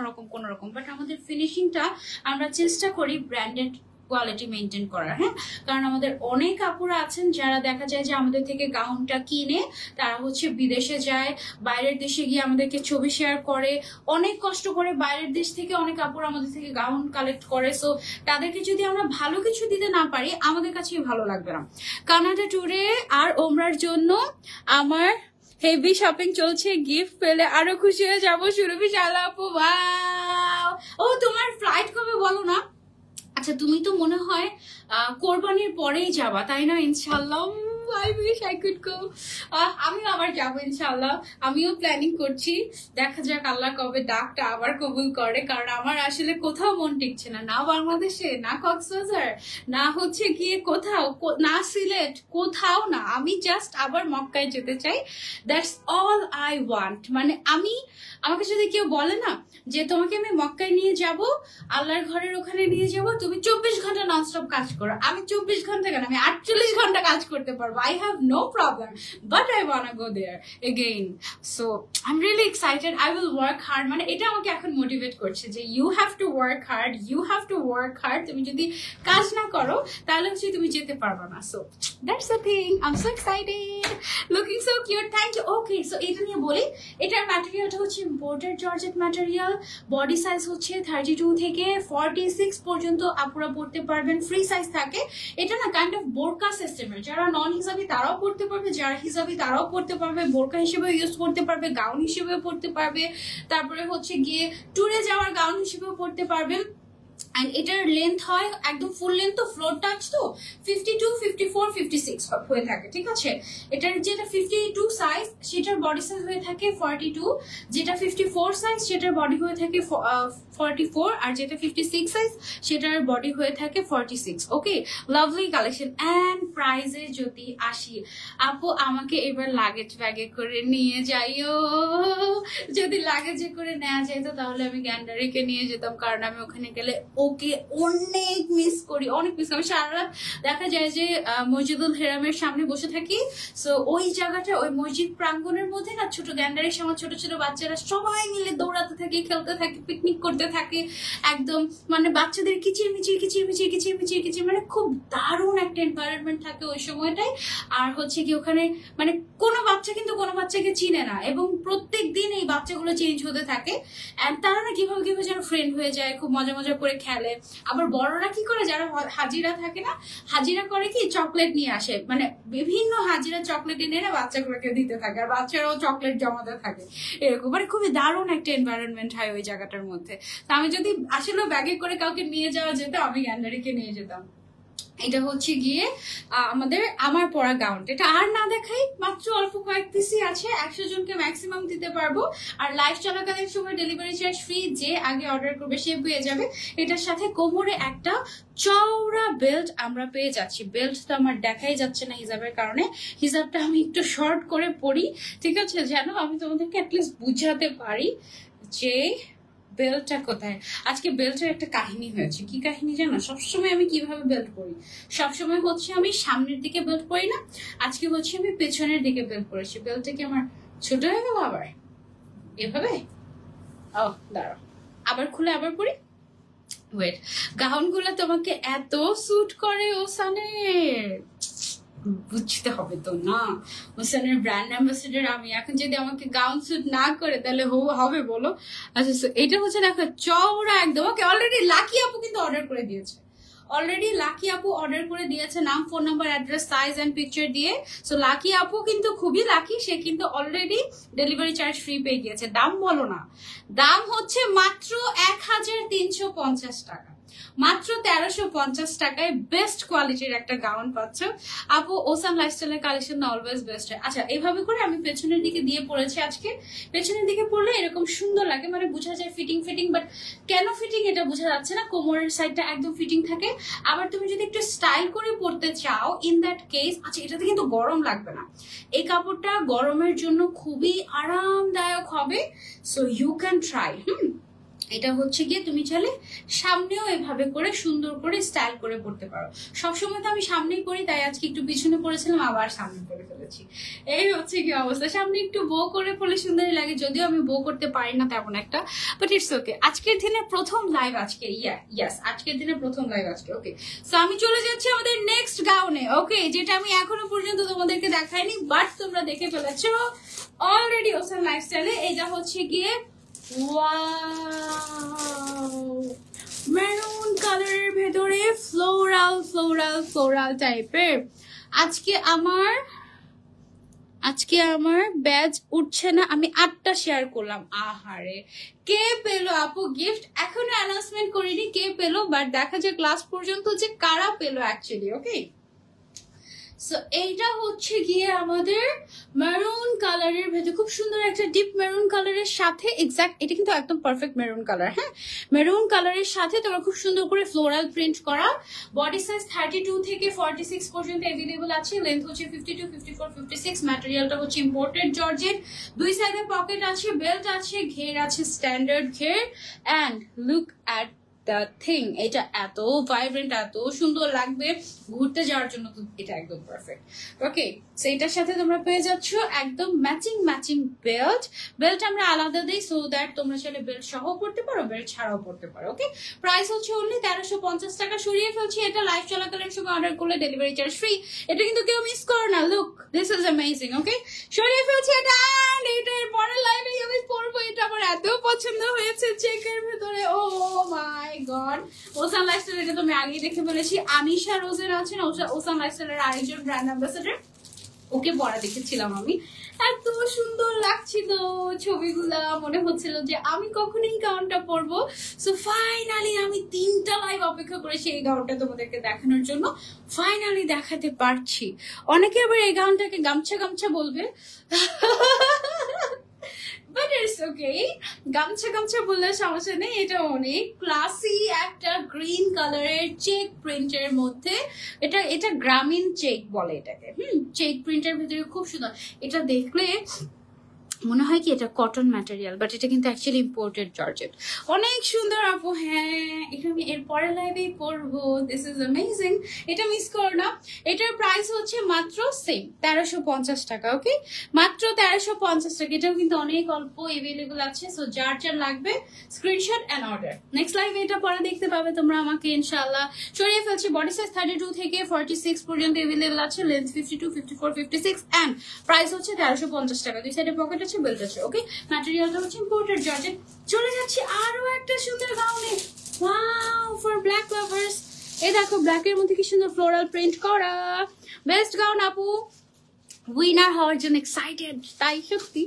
রকম। বাট আমাদের ফিনিশিংটা আমরা চেষ্টা করি ব্র্যান্ডেড কোয়ালিটি মেনটেন করার। হ্যাঁ, কারণ আমাদের অনেক আপুরা আছেন যারা দেখা যায় যে আমাদের থেকে গাউনটা কিনে তারা হচ্ছে বিদেশে যায়, বাইরের দেশে গিয়ে আমাদেরকে ছবি শেয়ার করে, অনেক কষ্ট করে বাইরের দেশ থেকে অনেক আপুরা আমাদের থেকে গাউন কালেক্ট করে। সো তাদেরকে যদি আমরা ভালো কিছু দিতে না পারি আমাদের কাছে ভালো লাগবে না। কানাডা ট্যুরে আর ওমরার জন্য আমার হেভি শপিং চলছে, গিফট পেলে আরো খুশি হয়ে যাবো। সুরভি শালা আপু, ওয়াও! ও তোমার ফ্লাইট কবে বলো না? আচ্ছা, তুমি তো মনে হয় কোরবানির পরেই যাবা, তাই না? ইনশাল্লাহ, I wish I could go. আমিও আবার যাবো ইনশাল্লাহ, আমিও প্ল্যানিং করছি। দেখা যাক আল্লাহ কবে ডাকটা আবার কবুল করে, কারণ আমার আসলে কোথাও মন টিকছে না, না বাংলাদেশে, না কক্সবাজার, না হচ্ছে গিয়ে কোথাও, না সিলেট, কোথাও না। আমি জাস্ট আবার মক্কায় যেতে চাই, দ্যাটস অল আই ওয়ান্ট। মানে আমাকে যদি কেউ বলে না যে তোমাকে আমি মক্কায় নিয়ে যাব, আল্লাহর ঘরের ওখানে নিয়ে যাব, তুমি 24 ঘন্টা ননস্টপ কাজ করো, আমি 24 ঘন্টা কেন, আমি 48 ঘন্টা কাজ করতে পারবো। I have no problem, but I wanna go there again. So I'm really excited. I will work hard. মানে এটা আমাকে এখন মোটিভেট করছে যে you have to work hard, you have to work hard. তুমি যদি কাজ না করো তাহলে হচ্ছে তুমি যেতে পারবে না। So that's the thing. I'm so excited. Looking so cute. Thank you. Okay, so এটা নিয়ে বলি, এটার ম্যাটেরিয়ালটা হচ্ছে imported georgette material. Body size হচ্ছে 32 থেকে 46 পর্যন্ত আপুরা পড়তে পারবেন, ফ্রি সাইজ থাকে। এটা না কাইন্ড অফ বোরকা সিস্টেমের, যারা নন হিসাবি তারাও পড়তে পারবে, যারা হিসাবি তারাও পড়তে পারবে, বোরকা হিসেবেও ইউজ করতে পারবে, গাউন হিসেবেও পড়তে পারবে, তারপরে হচ্ছে গিয়ে ট্যুরে যাওয়ার গাউন হিসেবেও পড়তে পারবে। এন্ড এটার লেন্থ হয় একদম ফুল লেন্থ, তো ফ্লোর টাচ তো 52, 54, 56 হয়ে থাকে, ঠিক আছে? এটার যেটা 52 সাইজ সেটার বডি সাইজ হয়ে থাকে 42, যেটা 54 সাইজ সেটার বডি হয়ে থাকে 44, আর যেটা 56 সাইজ সেটার বডি হয়ে থাকে 46। ওকে, লাভলি কালেকশন। এন্ড প্রাইজে যদি আসি, আপু আমাকে এবার লাগেজ ব্যাগে করে নিয়ে যাইও। যদি লাগেজে করে নেওয়া যেত তাহলে আমি গ্যান্ডারিকে নিয়ে যেতাম, কারণ আমি ওখানে গেলে ওকে অনেক মিস করি, অনেক মিস করি। সারা রাত দেখা যায় যে মসজিদুল হেরামের সামনে বসে থাকি। সো ওই জায়গাটা, ওই মসজিদ প্রাঙ্গণের মধ্যে না ছোট গ্যান্ডারের সময় ছোট ছোট বাচ্চারা সবাই মিলে দৌড়াতে থাকে, খেলতে থাকে, পিকনিক করতে থাকে, একদম মানে বাচ্চাদের কিচিরমিচির কিচিরমিচির কিচিরমিচির কিচির, মানে খুব দারুণ একটা এনভায়রনমেন্ট থাকে ওই সময়টায়। আর হচ্ছে কি ওখানে মানে কোনো বাচ্চা কিন্তু কোনো বাচ্চাকে চিনে না, এবং প্রত্যেক দিন এই বাচ্চাগুলো চেঞ্জ হতে থাকে। এন্ড তারা না কিভাবে কিভাবে যেন ফ্রেন্ড হয়ে যায়, খুব মজা মজা করে খেলে। আবার বড়রা কি করে, যারা হাজিরা থাকে না, হাজিরা করে কি চকলেট নিয়ে আসে, মানে বিভিন্ন হাজিরা চকলেট এনে না বাচ্চাগুলোকে দিতে থাকে, আর বাচ্চারাও চকলেট জমাতে থাকে, এরকম মানে খুবই দারুণ একটা এনভায়রনমেন্ট হয় ওই জায়গাটার মধ্যে। তো আমি যদি আসলে ব্যাগে করে কাউকে নিয়ে যাওয়া যেত, আমি গ্যান্ডারিকে নিয়ে যেতাম। এটা হচ্ছে গিয়ে আমার পরা গাউন, এটা আর না দেখাই, মাত্র অল্প কয়েক পিসই আছে, 100 জনকে ম্যাক্সিমাম দিতে পারবো। আর লাইভ চলাকালীন সময় ডেলিভারি চার্জ ফ্রি, যে আগে অর্ডার করবে সে পেয়ে যাবে। এটার সাথে কোমরে একটা চওড়া বেল্ট আমরা পেয়ে যাচ্ছি। বেল্ট তো আমার দেখাই যাচ্ছে না হিজাবের কারণে, হিজাবটা আমি একটু শর্ট করে পরি, ঠিক আছে, যেন আমি তোমাদেরকে অ্যাটলিস্ট বুঝাতে পারি যে বেল্টটা কোথায়। আজকে বেল্টের একটা কাহিনী হয়েছে। কি কাহিনী জানো? সবসময় আমি কিভাবে বেল্ট পরি, সবসময় হচ্ছে আমি সামনের দিকে বেল্ট পরি না, আজকে হচ্ছে আমি পেছনের দিকে বেল্ট পরেছি। বেল্টটা কি আমার ছোট হয়ে গেল আবার এভাবে? ও দাঁড়াও, আবার খুলে আবার পরি। ওয়েট, গাউন গুলা তোমাকে এত স্যুট করে ওসানের, বুঝতে হবে তো না, ওসানের ব্র্যান্ড অ্যাম্বাসেডর আমি। এখন যদি আমাকে গাউন স্যুট না করে তাহলে হবে বলো? আচ্ছা, এটা হচ্ছে দেখো চওড়া একদম। ওকে, অলরেডি লাকি আপু কিন্তু অর্ডার করে দিয়েছে, নাম, phone number, address, size and picture দিয়ে। সো লাকি আপু কিন্তু খুবই লাকি, সে কিন্তু অলরেডি ডেলিভারি চার্জ ফ্রি পেয়ে গিয়েছে। দাম বলো না, দাম হচ্ছে মাত্র 1350 টাকা, মাত্র 1350 টাকায় বেস্ট কোয়ালিটির একটা গাউন পাচ্ছ আপু। ওসান লাইফস্টাইলের কালেকশন অলওয়েজ বেস্ট হয়। আচ্ছা, এইভাবে করে আমি পেছনের দিকে দিয়ে পড়েছি আজকে। পেছনের দিকে পড়লে এরকম সুন্দর লাগে, মানে বোঝা যায় ফিটিং, বাট কেন ফিটিং এটা বোঝা যাচ্ছে না। কোমরের সাইডটা একদম ফিটিং থাকে। আবার তুমি যদি একটু স্টাইল করে পড়তে চাও, ইন দ্যাট কেস, আচ্ছা এটাতে কিন্তু গরম লাগবে না, এই কাপড়টা গরমের জন্য খুবই আরামদায়ক হবে। So you can try. এটা হচ্ছে গিয়ে তুমি চাইলে সামনেও এভাবে করে সুন্দর করে স্টাইল করে পড়তে পারো। সবসময় তো আমি সামনেই পরি, তাই আজকে একটু পিছনে পড়েছিলাম, আবার সামনে করে ফেলেছি। এই হচ্ছে কি অবস্থা। সামনে একটু বো করে পড়লে সুন্দরই লাগে, যদিও আমি বো করতে পারি না তেমন একটা, বাট ইটস ওকে। আজকের দিনে প্রথম লাইভ আজকে, আজকের দিনে প্রথম লাইভ আজকে। ওকে, সো আমি চলে যাচ্ছি আমাদের নেক্সট গাউনে। ওকে, যেটা আমি এখনো পর্যন্ত তোমাদেরকে দেখাইনি, বাট তোমরা দেখে ফেলেছো অলরেডি ওসান লাইফস্টাইলে। এটা হচ্ছে গিয়ে মেরুন কালারের ভেতরে ফ্লোরাল টাইপের। আজকে আমার ব্যাজ উঠছে না, আমি 8টা শেয়ার করলাম। আহারে, কে পেলো আপু গিফট? এখনো অ্যানাউন্সমেন্ট করিনি কে পেলো, বাট দেখা যায় ক্লাস পর্যন্ত যে কারা পেলো অ্যাকচুয়ালি। ওকে, সো এইটা হচ্ছে গিয়ে আমাদের মেরুন কালারের ভেতরে খুব সুন্দর একটা ডিপ মেরুন কালারের সাথে, এক্সাক্ট এটা কিন্তু একদম পারফেক্ট মেরুন কালার। হ্যাঁ, মেরুন কালারের সাথে তোমার খুব সুন্দর করে ফ্লোরাল প্রিন্ট করা। বডি সাইজ 32 থেকে 46 পর্যন্ত অ্যাভেলেবল আছে। লেন্থ হচ্ছে 52, 54, 56। ম্যাটেরিয়ালটা হচ্ছে ইম্পোর্টেড জর্জেট। দুই সাইডে পকেট আছে, বেল্ট আছে, ঘের আছে, স্ট্যান্ডার্ড ঘের। And look at the thing, এটা এত ভাইব্রেন্ট, এত সুন্দর লাগবে ঘুরতে যাওয়ার জন্য, তো এটা একদম পারফেক্ট। ওকে, সো এটার সাথে তোমরা পেয়ে যাচ্ছ একদম ম্যাচিং বেল্ট আমরা আলাদা দিই, সো দ্যাট তোমরা চাইলে বেল্ট সহ পড়তে পারো, বেল্ট ছাড়াও পড়তে পারো। ওকে, প্রাইস হচ্ছে অনলি 1350 টাকা। সরিয়ে ফেলছি, এটা লাইভ চলাকালীন সময় অর্ডার করলে ডেলিভারি চার্জ ফ্রি। এটা কিন্তু কেউ মিস করো না। Look, this is amazing. Okay, সরিয়ে ফেলছি এটা, এটার পরের লাইভে আমি পরবো। এটা আমার এত পছন্দ হয়েছে চেকের ভেতরে, ও মাই গড। ওসান লাইফস্টাইল, এটা তো আমি আগেই দেখে বলেছি। আনিশা রোজেন আছেন ওসান লাইফস্টাইলের আরেকজন ব্র্যান্ড অ্যাম্বাসেডর, ওকে পড়া দেখেছিলাম আমি, এত সুন্দর লাগছিল ছবিগুলা, মনে হচ্ছিল যে আমি কখন এই গাউনটা পরবো। সো ফাইনালি আমি 3টা লাইভ অপেক্ষা করেছি এই গাউনটা তোমাদেরকে দেখানোর জন্য, ফাইনালি দেখাতে পারছি। অনেকে আবার এই গাউনটাকে গামছা বলবে, বাট ইটস ওকে, গামছা বললে সমস্যা নেই। এটা অনেক ক্লাসি একটা গ্রিন কালারের চেক প্রিন্টের মধ্যে, এটা গ্রামীণ চেক বলে এটাকে। চেক প্রিন্টের ভিতরে খুব সুন্দর। এটা দেখলে মনে হয় কি এটা কটন ম্যাটেরিয়াল, বাট এটা কিন্তু অ্যাকচুয়ালি ইম্পোর্টেড জর্জেট। অনেক সুন্দর আপু। হ্যাঁ, এটা আমি এর পরের লাইভেই পরবো। দিস ইজ অ্যামেজিং, এটা মিস করো না। এটার প্রাইস হচ্ছে মাত্র সেম 1350 টাকা। ওকে, মাত্র 1350 টাকা। এটাও কিন্তু অনেক অল্প এভেলেবল আছে। সো যার যার লাগবে স্ক্রিনশট অ্যান্ড অর্ডার। নেক্সট লাইভে এটা পরে দেখতে পাবে তোমরা আমাকে ইনশাআল্লাহ। সরিয়ে ফেলছি। বডি সাইজ 32 থেকে 46 পর্যন্ত এভেলেবল আছে। লেন্থ 52, 54, 56 এন্ড প্রাইস হচ্ছে 1350 টাকা। দুই সাইডে পকেট আছে, বেল্ট আছে। ওকে, ম্যাটেরিয়ালটা হচ্ছে ইম্পোর্টেড জর্জেট। চলে যাচ্ছি আরো একটা সুন্দর গাউনে। Wow, for black lovers. এই দেখো ব্ল্যাক এর মধ্যে কি সুন্দর ফ্লোরাল প্রিন্ট করা বেস্ট গাউন আপু। উইনার হওয়ার জন্য এক্সাইটেড, তাই সত্যি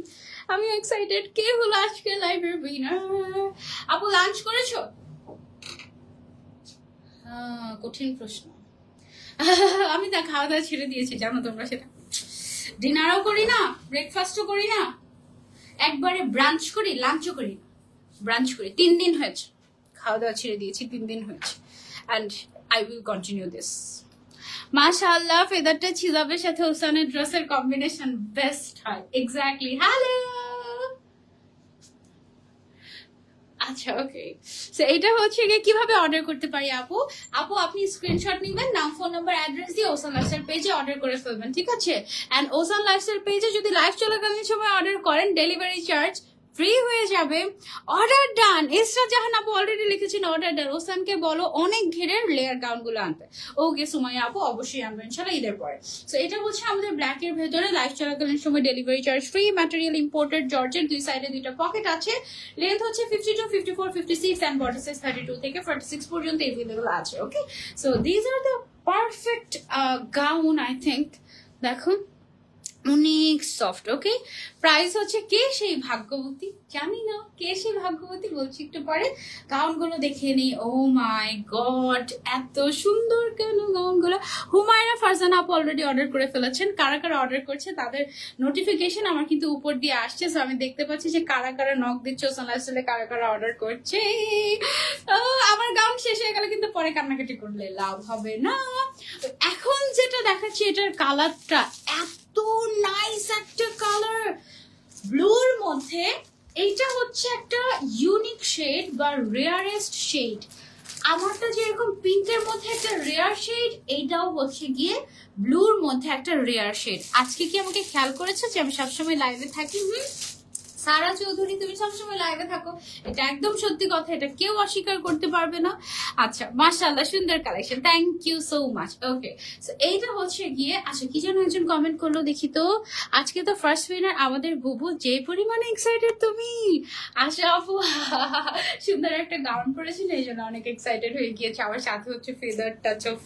আমি এক্সাইটেড। কে হলো আজকে লাইভের উইনার? আপু লাঞ্চ করেছো? কঠিন প্রশ্ন। আমি তা খাওয়া দাওয়া ছেড়ে দিয়েছি, জানো তোমরা সেটা। ডিনারও করি না, ব্রেকফাস্টও করি না, একবারে ব্রাঞ্চ করি, লাঞ্চও করি না, ব্রাঞ্চ করি। 3 দিন হয়েছে খাওয়া দাওয়া ছেড়ে দিয়েছি, 3 দিন হয়েছে। And I will continue this. মাশাআল্লাহ, ফেদার টাচ হিজাবের সাথে ওসানের ড্রেসের কম্বিনেশন বেস্ট হয়। এক্স্যাক্টলি। হ্যালো, আচ্ছা ওকে। সো এটা হচ্ছে গিয়ে কিভাবে অর্ডার করতে পারি আপু? আপু আপনি স্ক্রিনশট নেবেন, নাম, ফোন নাম্বার, অ্যাড্রেস দিয়ে ওসান লাইফস্টাইল পেজে অর্ডার করে ফেলবেন, ঠিক আছে? এন্ড ওসান লাইফস্টাইল পেজে যদি লাইভ চলাকালীন সময় অর্ডার করেন, ডেলিভারি চার্জ ফ্রি হয়ে যাবে। অর্ডার ডান। ইসরা জাহান আপু অলরেডি লিখেছেন অর্ডার ডান। ওসানকে বলো অনেক ঘেরের লেয়ার গাউন গুলো আনতে। ওকে সুমাইয়া আপু অবশ্যই আনবেন ইনশাআল্লাহ ঈদের পরে। সো এটা হচ্ছে আমাদের ব্ল্যাক এর ভেতরে লাইভ চলাকালীন সময় delivery charge free, material imported georgette, দুই সাইডে দুইটা পকেট আছে। লেন্থ হচ্ছে 52, 54, 56 এন্ড বডি সাইজ 32 থেকে 46 পর্যন্ত এভেলেবল আছে। Okay, so this are the perfect gown I think. দেখুন অনেক সফট। ওকে, প্রাইস হচ্ছে কে সেই ভাগ্যবতী, জানি না কে সেই ভাগ্যবতী, বলছি একটু পরে। গাউন গুলো দেখে নি। ও মাই গড, এত সুন্দর কেন গাউন গুলো। হুমায়রা ফারজানা আপু অলরেডি অর্ডার করে ফেলেছেন। কারা কারা অর্ডার করছে তাদের নোটিফিকেশন আমার কিন্তু উপর দিয়ে আসছে। সো আমি দেখতে পাচ্ছি যে কারা কারা নক দিচ্ছে, ওসানলাইফস্টাইলে কারা কারা অর্ডার করছে। আমার গাউন শেষ হয়ে গেলে কিন্তু পরে কান্নাকাটি করলে লাভ হবে না। এখন যেটা দেখাচ্ছি এটার কালারটা এত নাইস একটা কালার, ব্লুর মধ্যে। এইটা হচ্ছে একটা ইউনিক শেড বা রেয়ারেস্ট শেড। আমারটা যেরকম পিঙ্কের মধ্যে একটা রেয়ার শেড, এইটাও হচ্ছে গিয়ে ব্লুর মধ্যে একটা রেয়ার শেড। আজকে কি আমাকে খেয়াল করেছো যে আমি সবসময় লাইভে থাকি? সারা চৌধুরী তুমি সবসময় লাইভে থাকো, এটা একদম সত্যি কথা, এটা কেউ অস্বীকার করতে পারবে না। আচ্ছা মাশাআল্লাহ, সুন্দর collection, thank you so much. Okay, so এইটা হচ্ছে গিয়ে, আচ্ছা কি যেন একজন কমেন্ট করলো দেখি তো। আজকে তো ফার্স্ট উইনার আমাদের বুবু, যে পরিমাণে এক্সাইটেড তুমি। আশা আপু সুন্দর একটা গাউন পরেছিল, এই জন্য অনেক এক্সাইটেড হয়ে গিয়েছে। আমার সাথে হচ্ছে ফেদার টাচ অফ,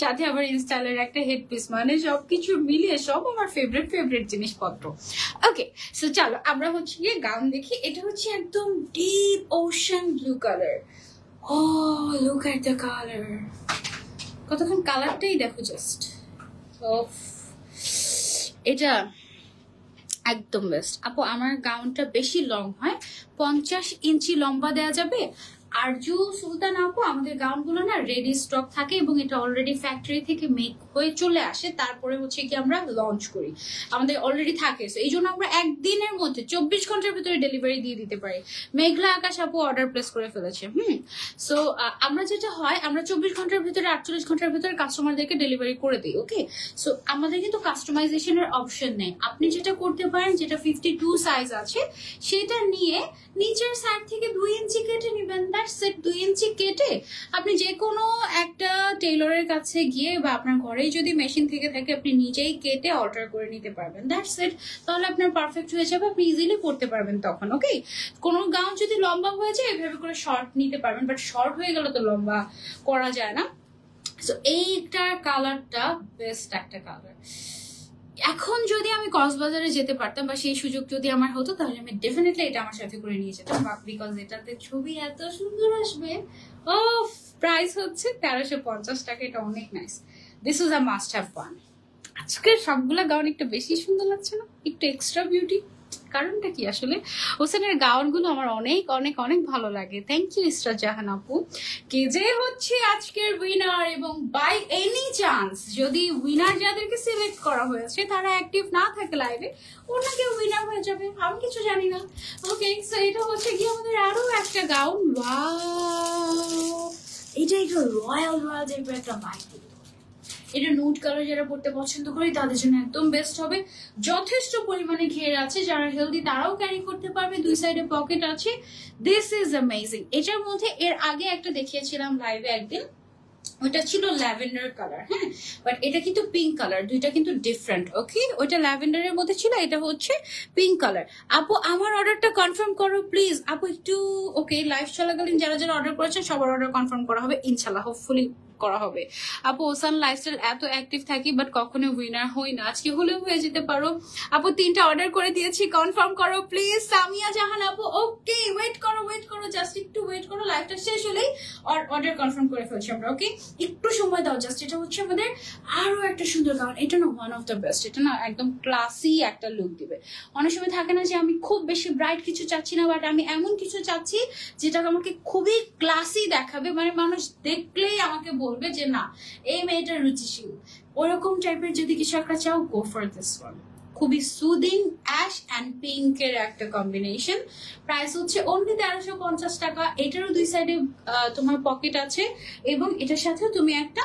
সাথে আবার ইনস্টাইলের একটা হেডপিস, মানে সবকিছু মিলিয়ে সব আমার ফেভারিট জিনিসপত্র। ওকে, সো চলো আমরা হচ্ছে গিয়ে গাউন দেখি। এটা হচ্ছে একদম deep ocean blue colour. Oh look at the colour, কতক্ষণ কালারটাই দেখো জাস্ট। এটা একদম বেস্ট আপু। আমার গাউনটা বেশি লং হয়, 50 ইঞ্চি লম্বা দেওয়া যাবে। আরজু সুলতান আপু, আমাদের গাউনগুলো না রেডি স্টক থাকে এবং এটা অলরেডি ফ্যাক্টরি থেকে মেক হয়ে চলে আসে, তারপরে হচ্ছে কি আমরা লঞ্চ করি, আমাদের অলরেডি থাকে। এই জন্য আমরা একদিনের মধ্যে 24 ঘন্টার ভিতরে ডেলিভারি দিয়ে দিতে পারি। মেঘলা আকাশ আপু অর্ডার প্লেস করে ফেলেছে। সো আমরা যেটা হয়, আমরা 24 ঘন্টার ভিতরে 48 ঘন্টার ভিতরে কাস্টমারদেরকে ডেলিভারি করে দিই। ওকে, সো আমাদের কিন্তু কাস্টমাইজেশনের অপশন নেই। আপনি যেটা করতে পারেন, যেটা 52 সাইজ আছে সেটা নিয়ে নিচের সাইড থেকে 2 ইঞ্চি কেটে নেবেন। That's it. 2 ইঞ্চি কেটে আপনি যে কোনো একটা টেইলরের কাছে গিয়ে বা আপনার ঘরেই যদি মেশিন থেকে থাকে আপনি নিজেই কেটে অল্টার করে নিতে পারবেন। That's it. তাহলে আপনার পারফেক্ট হয়ে যাবে, আপনি ইজিলি পড়তে পারবেন তখন। ওকে, কোনো গাউন যদি লম্বা হয়ে যায় এভাবে করে শর্ট নিতে পারবেন, বাট শর্ট হয়ে গেলে তো লম্বা করা যায় না। সো এইটা কালারটা বেস্ট একটা কালার। এখন যদি আমি কক্সবাজারে যেতে পারতাম বা সেই সুযোগ যদি আমার হতো, তাহলে আমি ডেফিনেটলি এটা আমার সাথে করে নিয়ে যেতাম, বিকজ এটাতে ছবি এত সুন্দর আসবে। ও প্রাইস হচ্ছে 1350 টাকা। এটা অনেক nice. This is a must have one. আজকে সবগুলা গাউন একটু বেশি সুন্দর লাগছে না? একটু এক্সট্রা বিউটি। কারণটা কি আসলে হোসেনের গাউনগুলো আমার অনেক অনেক অনেক ভালো লাগে। থ্যাংক ইউ ইসরা জাহান আপু। কে যে হচ্ছে আজকের উইনার, এবং বাই এনি চান্স যদি উইনার যাদেরকে সিলেক্ট করা হয়েছে তারা অ্যাক্টিভ না থাকে লাইভে, অন্য কেউ উইনার হয়ে যাবে, আমি কিছু জানি না। ওকে, সো এটা হচ্ছে কি আমাদের আরো একটা গাউন। ওয়াও, এটা একটু রয়্যাল রয়্যাল টাইপের একটা ভাইব। এটা নুড কালার যারা পড়তে পছন্দ করি তাদের জন্য একদম বেস্ট হবে। যথেষ্ট পরিমাণে ঘের আছে, যারা হেলদি তারাও ক্যারি করতে পারবে, দুই সাইডে পকেট আছে। This is amazing. এটার মধ্যে এর আগে একটা দেখিয়েছিলাম লাইভে একদিন, ওটা ছিল ল্যাভেন্ডার কালার, হ্যাঁ, বাট এটা কিন্তু পিঙ্ক কালার, দুইটা কিন্তু ডিফারেন্ট। ওকে, ওইটা ল্যাভেন্ডারের মধ্যে ছিল, এটা হচ্ছে পিঙ্ক কালার। আপু আমার অর্ডারটা কনফার্ম করো প্লিজ আপু একটু। ওকে, লাইভ চলাকালীন যারা যারা অর্ডার করেছেন সবার অর্ডার কনফার্ম করা হবে ইনশাল্লাহ, হোপফুলি করা হবে। আপু ওসান লাইফস্টাইল এত অ্যাক্টিভ থাকি বাট কখনো উইনার হই না, আজকে হলেও হয়ে যেতে পারো। আপু 3টা অর্ডার করে দিয়েছি, কনফার্ম করো প্লিজ। সামিয়া জাহান আপু, ওকে ওয়েট করো জাস্ট একটু ওয়েট করো, লাইভটা শেষ হলেই অর্ডার কনফার্ম করে ফেলছি আমরা। ওকে, একটু সময় দাও জাস্ট। এটা হচ্ছে আমাদের আরো একটা সুন্দর গাউন, এটা না ওয়ান অফ দ্য বেস্ট, এটা না একদম ক্লাসি একটা লুক দিবে। অনেক সময় থাকে না যে আমি খুব বেশি ব্রাইট কিছু চাচ্ছি না, বাট আমি এমন কিছু চাচ্ছি যেটা আমাকে খুবই ক্লাসি দেখাবে, মানে মানুষ দেখলেই আমাকে বলবে যে না এই মেয়েটার রুচিশীল। ওরকম টাইপের যদি কিছু একটা চাও, গো ফর দিস ওয়ান। খুবই সুদিং অ্যাশ অ্যান্ড পিঙ্কের একটা কম্বিনেশন। প্রাইস হচ্ছে অনলি 1350 টাকা। এটারও দুই সাইডে তোমার পকেট আছে, এবং এটার সাথেও তুমি একটা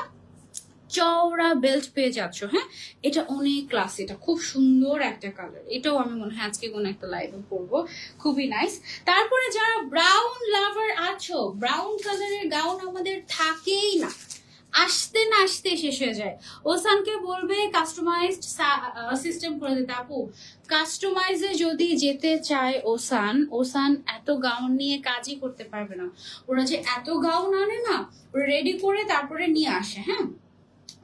চওড়া বেল্ট পেয়ে যাচ্ছ। হ্যাঁ, এটা অনেক ক্লাস, এটা খুব সুন্দর একটা কালার, এটাও আমি মনে হয় আজকে কোনো একটা লাইভে পরবো, খুবই নাইস। তারপরে যারা ব্রাউন লাভার আছো, ব্রাউন কালারের গাউন আমাদের থাকেই না, আসতে না আসতে শেষ হয়ে যায়। ওসানকে বলবে কাস্টমাইজড সিস্টেম করে দিতে। আপু কাস্টমাইজে যদি যেতে চায় ওসান এত গাউন নিয়ে কাজই করতে পারবে না। ওরা যে এত গাউন আনে না, ওরা রেডি করে তারপরে নিয়ে আসে। হ্যাঁ,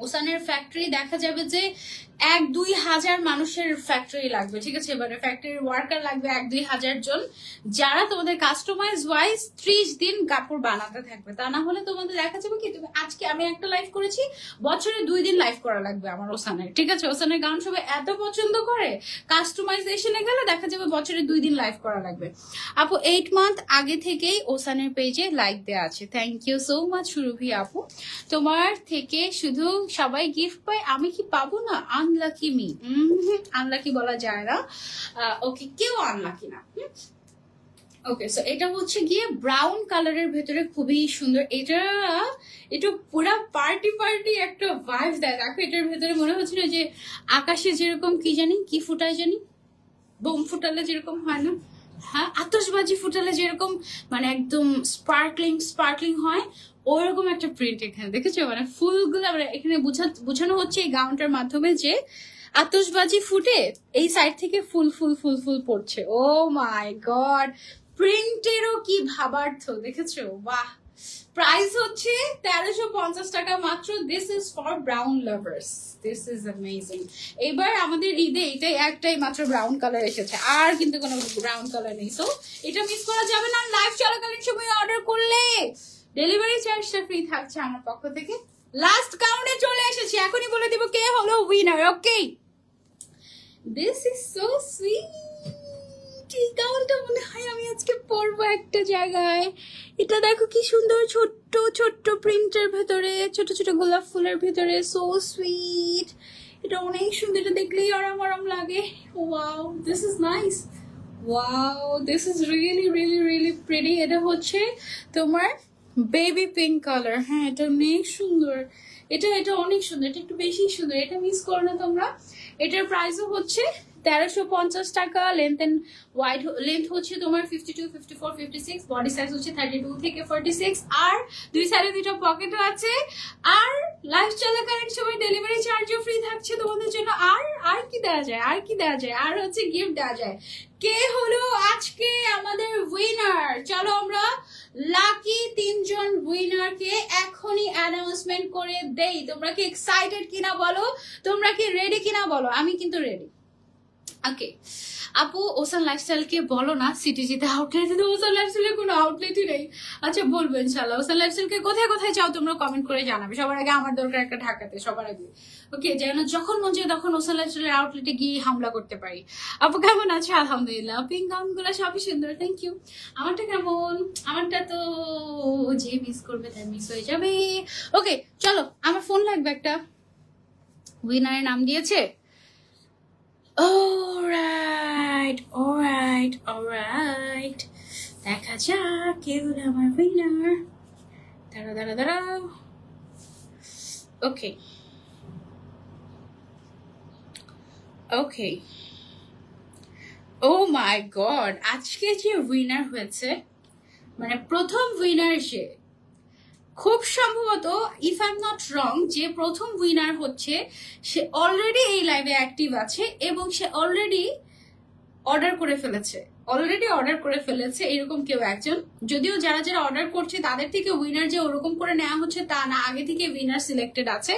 ওসানের ফ্যাক্টরি দেখা যাবে যে 1-2 হাজার মানুষের ফ্যাক্টরি লাগবে, ঠিক আছে, এবারে ফ্যাক্টরির ওয়ার্কার লাগবে 1-2 হাজার জন, যারা তোমাদের কাস্টমাইজ ওয়াইজ 30 দিন কাপড় বানাতে থাকবে। তা না হলে তোমাদের দেখা যাবে কি, তুমি আজকে আমি একটা লাইভ করেছি, বছরে 2 দিন লাইভ করা লাগবে আমার ওসানের, ঠিক আছে। ওসানের গাউন সবাই এত পছন্দ করে, কাস্টমাইজেশনে গেলে দেখা যাবে বছরে 2 দিন লাইভ করা লাগবে। আপু 8 মান্থ আগে থেকেই ওসানের পেজে লাইক দেওয়া আছে, থ্যাংক ইউ সো মাচ সুরভি আপু। তোমার থেকে শুধু সবাই গিফট পায়, আমি কি পাবো না? আনলাকি মি, আনলাকি বলা যায় না। ওকে, কেউ আনলাকি না। ওকে, সো এটা হচ্ছে গিয়ে ব্রাউন কালারের ভেতরে খুবই সুন্দর। এটা পুরা পার্টি একটা ভাইব দেয়। দেখো এটার ভেতরে মনে হচ্ছিল যে আকাশে যেরকম কি জানি কি ফুটায় জানি, বোম ফুটালে যেরকম হয় না, হ্যাঁ, আতশবাজি ফুটালে যেরকম মানে একদম স্পার্কলিং হয়, ওরকম একটা প্রিন্ট এখানে দেখেছো। মানে ফুলগুলো মানে এখানে বোঝানো হচ্ছে এই গাউনটার মাধ্যমে যে আতশবাজি ফুটে এই সাইড থেকে ফুল পড়ছে। ও মাই গড, প্রিন্টেরও কি ভাবার্থ দেখেছো, বাহ। প্রাইস হচ্ছে 1350 টাকা মাত্র। This is for brown lovers, this is amazing. এবার আমাদের ঈদে এটাই একটাই মাত্র ব্রাউন কালার এসেছে, আর কিন্তু কোনো ব্রাউন কালার নেই, সো এটা মিস করা যাবে না। লাইভ চলাকালীন সময় অর্ডার করলে ডেলিভারি চার্জটা ফ্রি থাকছে আমার পক্ষ থেকে। লাস্ট কাউন্টে চলে এসেছি, এখনই বলে দিব কে হলো winner. Okay, this is so sweet. এই গাউনটা মনে হয় আমি আজকে পরবো একটা জায়গায়। এটা দেখো কি সুন্দর, ছোট্ট প্রিন্টের ভেতরে ছোট গোলাপ ফুলের ভেতরে, সো সুইট। এটা অনেক সুন্দর, এটা দেখলেই আরাম লাগে। Wow, this is nice. Wow, this is really pretty. এটা হচ্ছে তোমার বেবি পিঙ্ক কালার। হ্যাঁ, এটা অনেক সুন্দর, এটা অনেক সুন্দর, এটা একটু বেশি সুন্দর, এটা মিস করো না তোমরা। এটার প্রাইসও হচ্ছে 1350 টাকা। লেন্থ হচ্ছে তোমার 52, 54, 56, বডি সাইজ হচ্ছে 32 থেকে 46, আর দুই সাইডে দুটো পকেটও আছে। আর লাইভ চলাকালীন সময় ডেলিভারি চার্জও ফ্রি থাকছে তোমাদের জন্য। আর কি দেওয়া যায়, আর হচ্ছে গিফট দেওয়া যায়। কে হলো আজকে আমাদের উইনার? চলো আমরা লাকি 3 জন উইনারকে এখনই অ্যানাউন্সমেন্ট করে দেই। তোমরা কি এক্সাইটেড কিনা বলো, তোমরা কি রেডি কিনা বলো। আমি কিন্তু রেডি, ওকে আপু ওসান লাইফস্টাইলকে বলো না সিটিজিতে আউটলেট দিতে, ওসান লাইফস্টাইলের কোনো আউটলেটই নেই। আচ্ছা বলবো ইনশাআল্লাহ। ওসান লাইফস্টাইলকে কোথায় কোথায় চাও তোমরা কমেন্ট করে জানাবে। সবার আগে আমার দরকার একটা ঢাকাতে, সবার আগে। ওকে, যেন যখন মন চায় তখন ওসান লাইফস্টাইলের আউটলেটে গিয়ে হামলা করতে পারি। আপু কেমন আছে? আলহামদুলিল্লাহ। পিঙ্ক গাউন গুলো সবই সুন্দর, থ্যাংক ইউ। আমারটা কেমন? আমারটা তো যে মিস করবে তার মিস হয়ে যাবে। ওকে চলো, আমার ফোন লাগবে একটা। উইনারের নাম দিয়েছে। Alright. দেখা যাক কে হলো আমার উইনার। দাঁড়াও। ওকে ও মাই গড, আজকে যে উইনার হয়েছে, মানে প্রথম উইনার সে, খুব সম্ভবত if I am not wrong, যে প্রথম উইনার হচ্ছে সে অলরেডি এই লাইভে অ্যাক্টিভ আছে এবং সে অলরেডি অর্ডার করে ফেলেছে এরকম কেউ একজন। যদিও যারা যারা অর্ডার করছে তাদের থেকে উইনার যে ওরকম করে নেওয়া হচ্ছে তা না, আগে থেকে উইনার সিলেক্টেড আছে।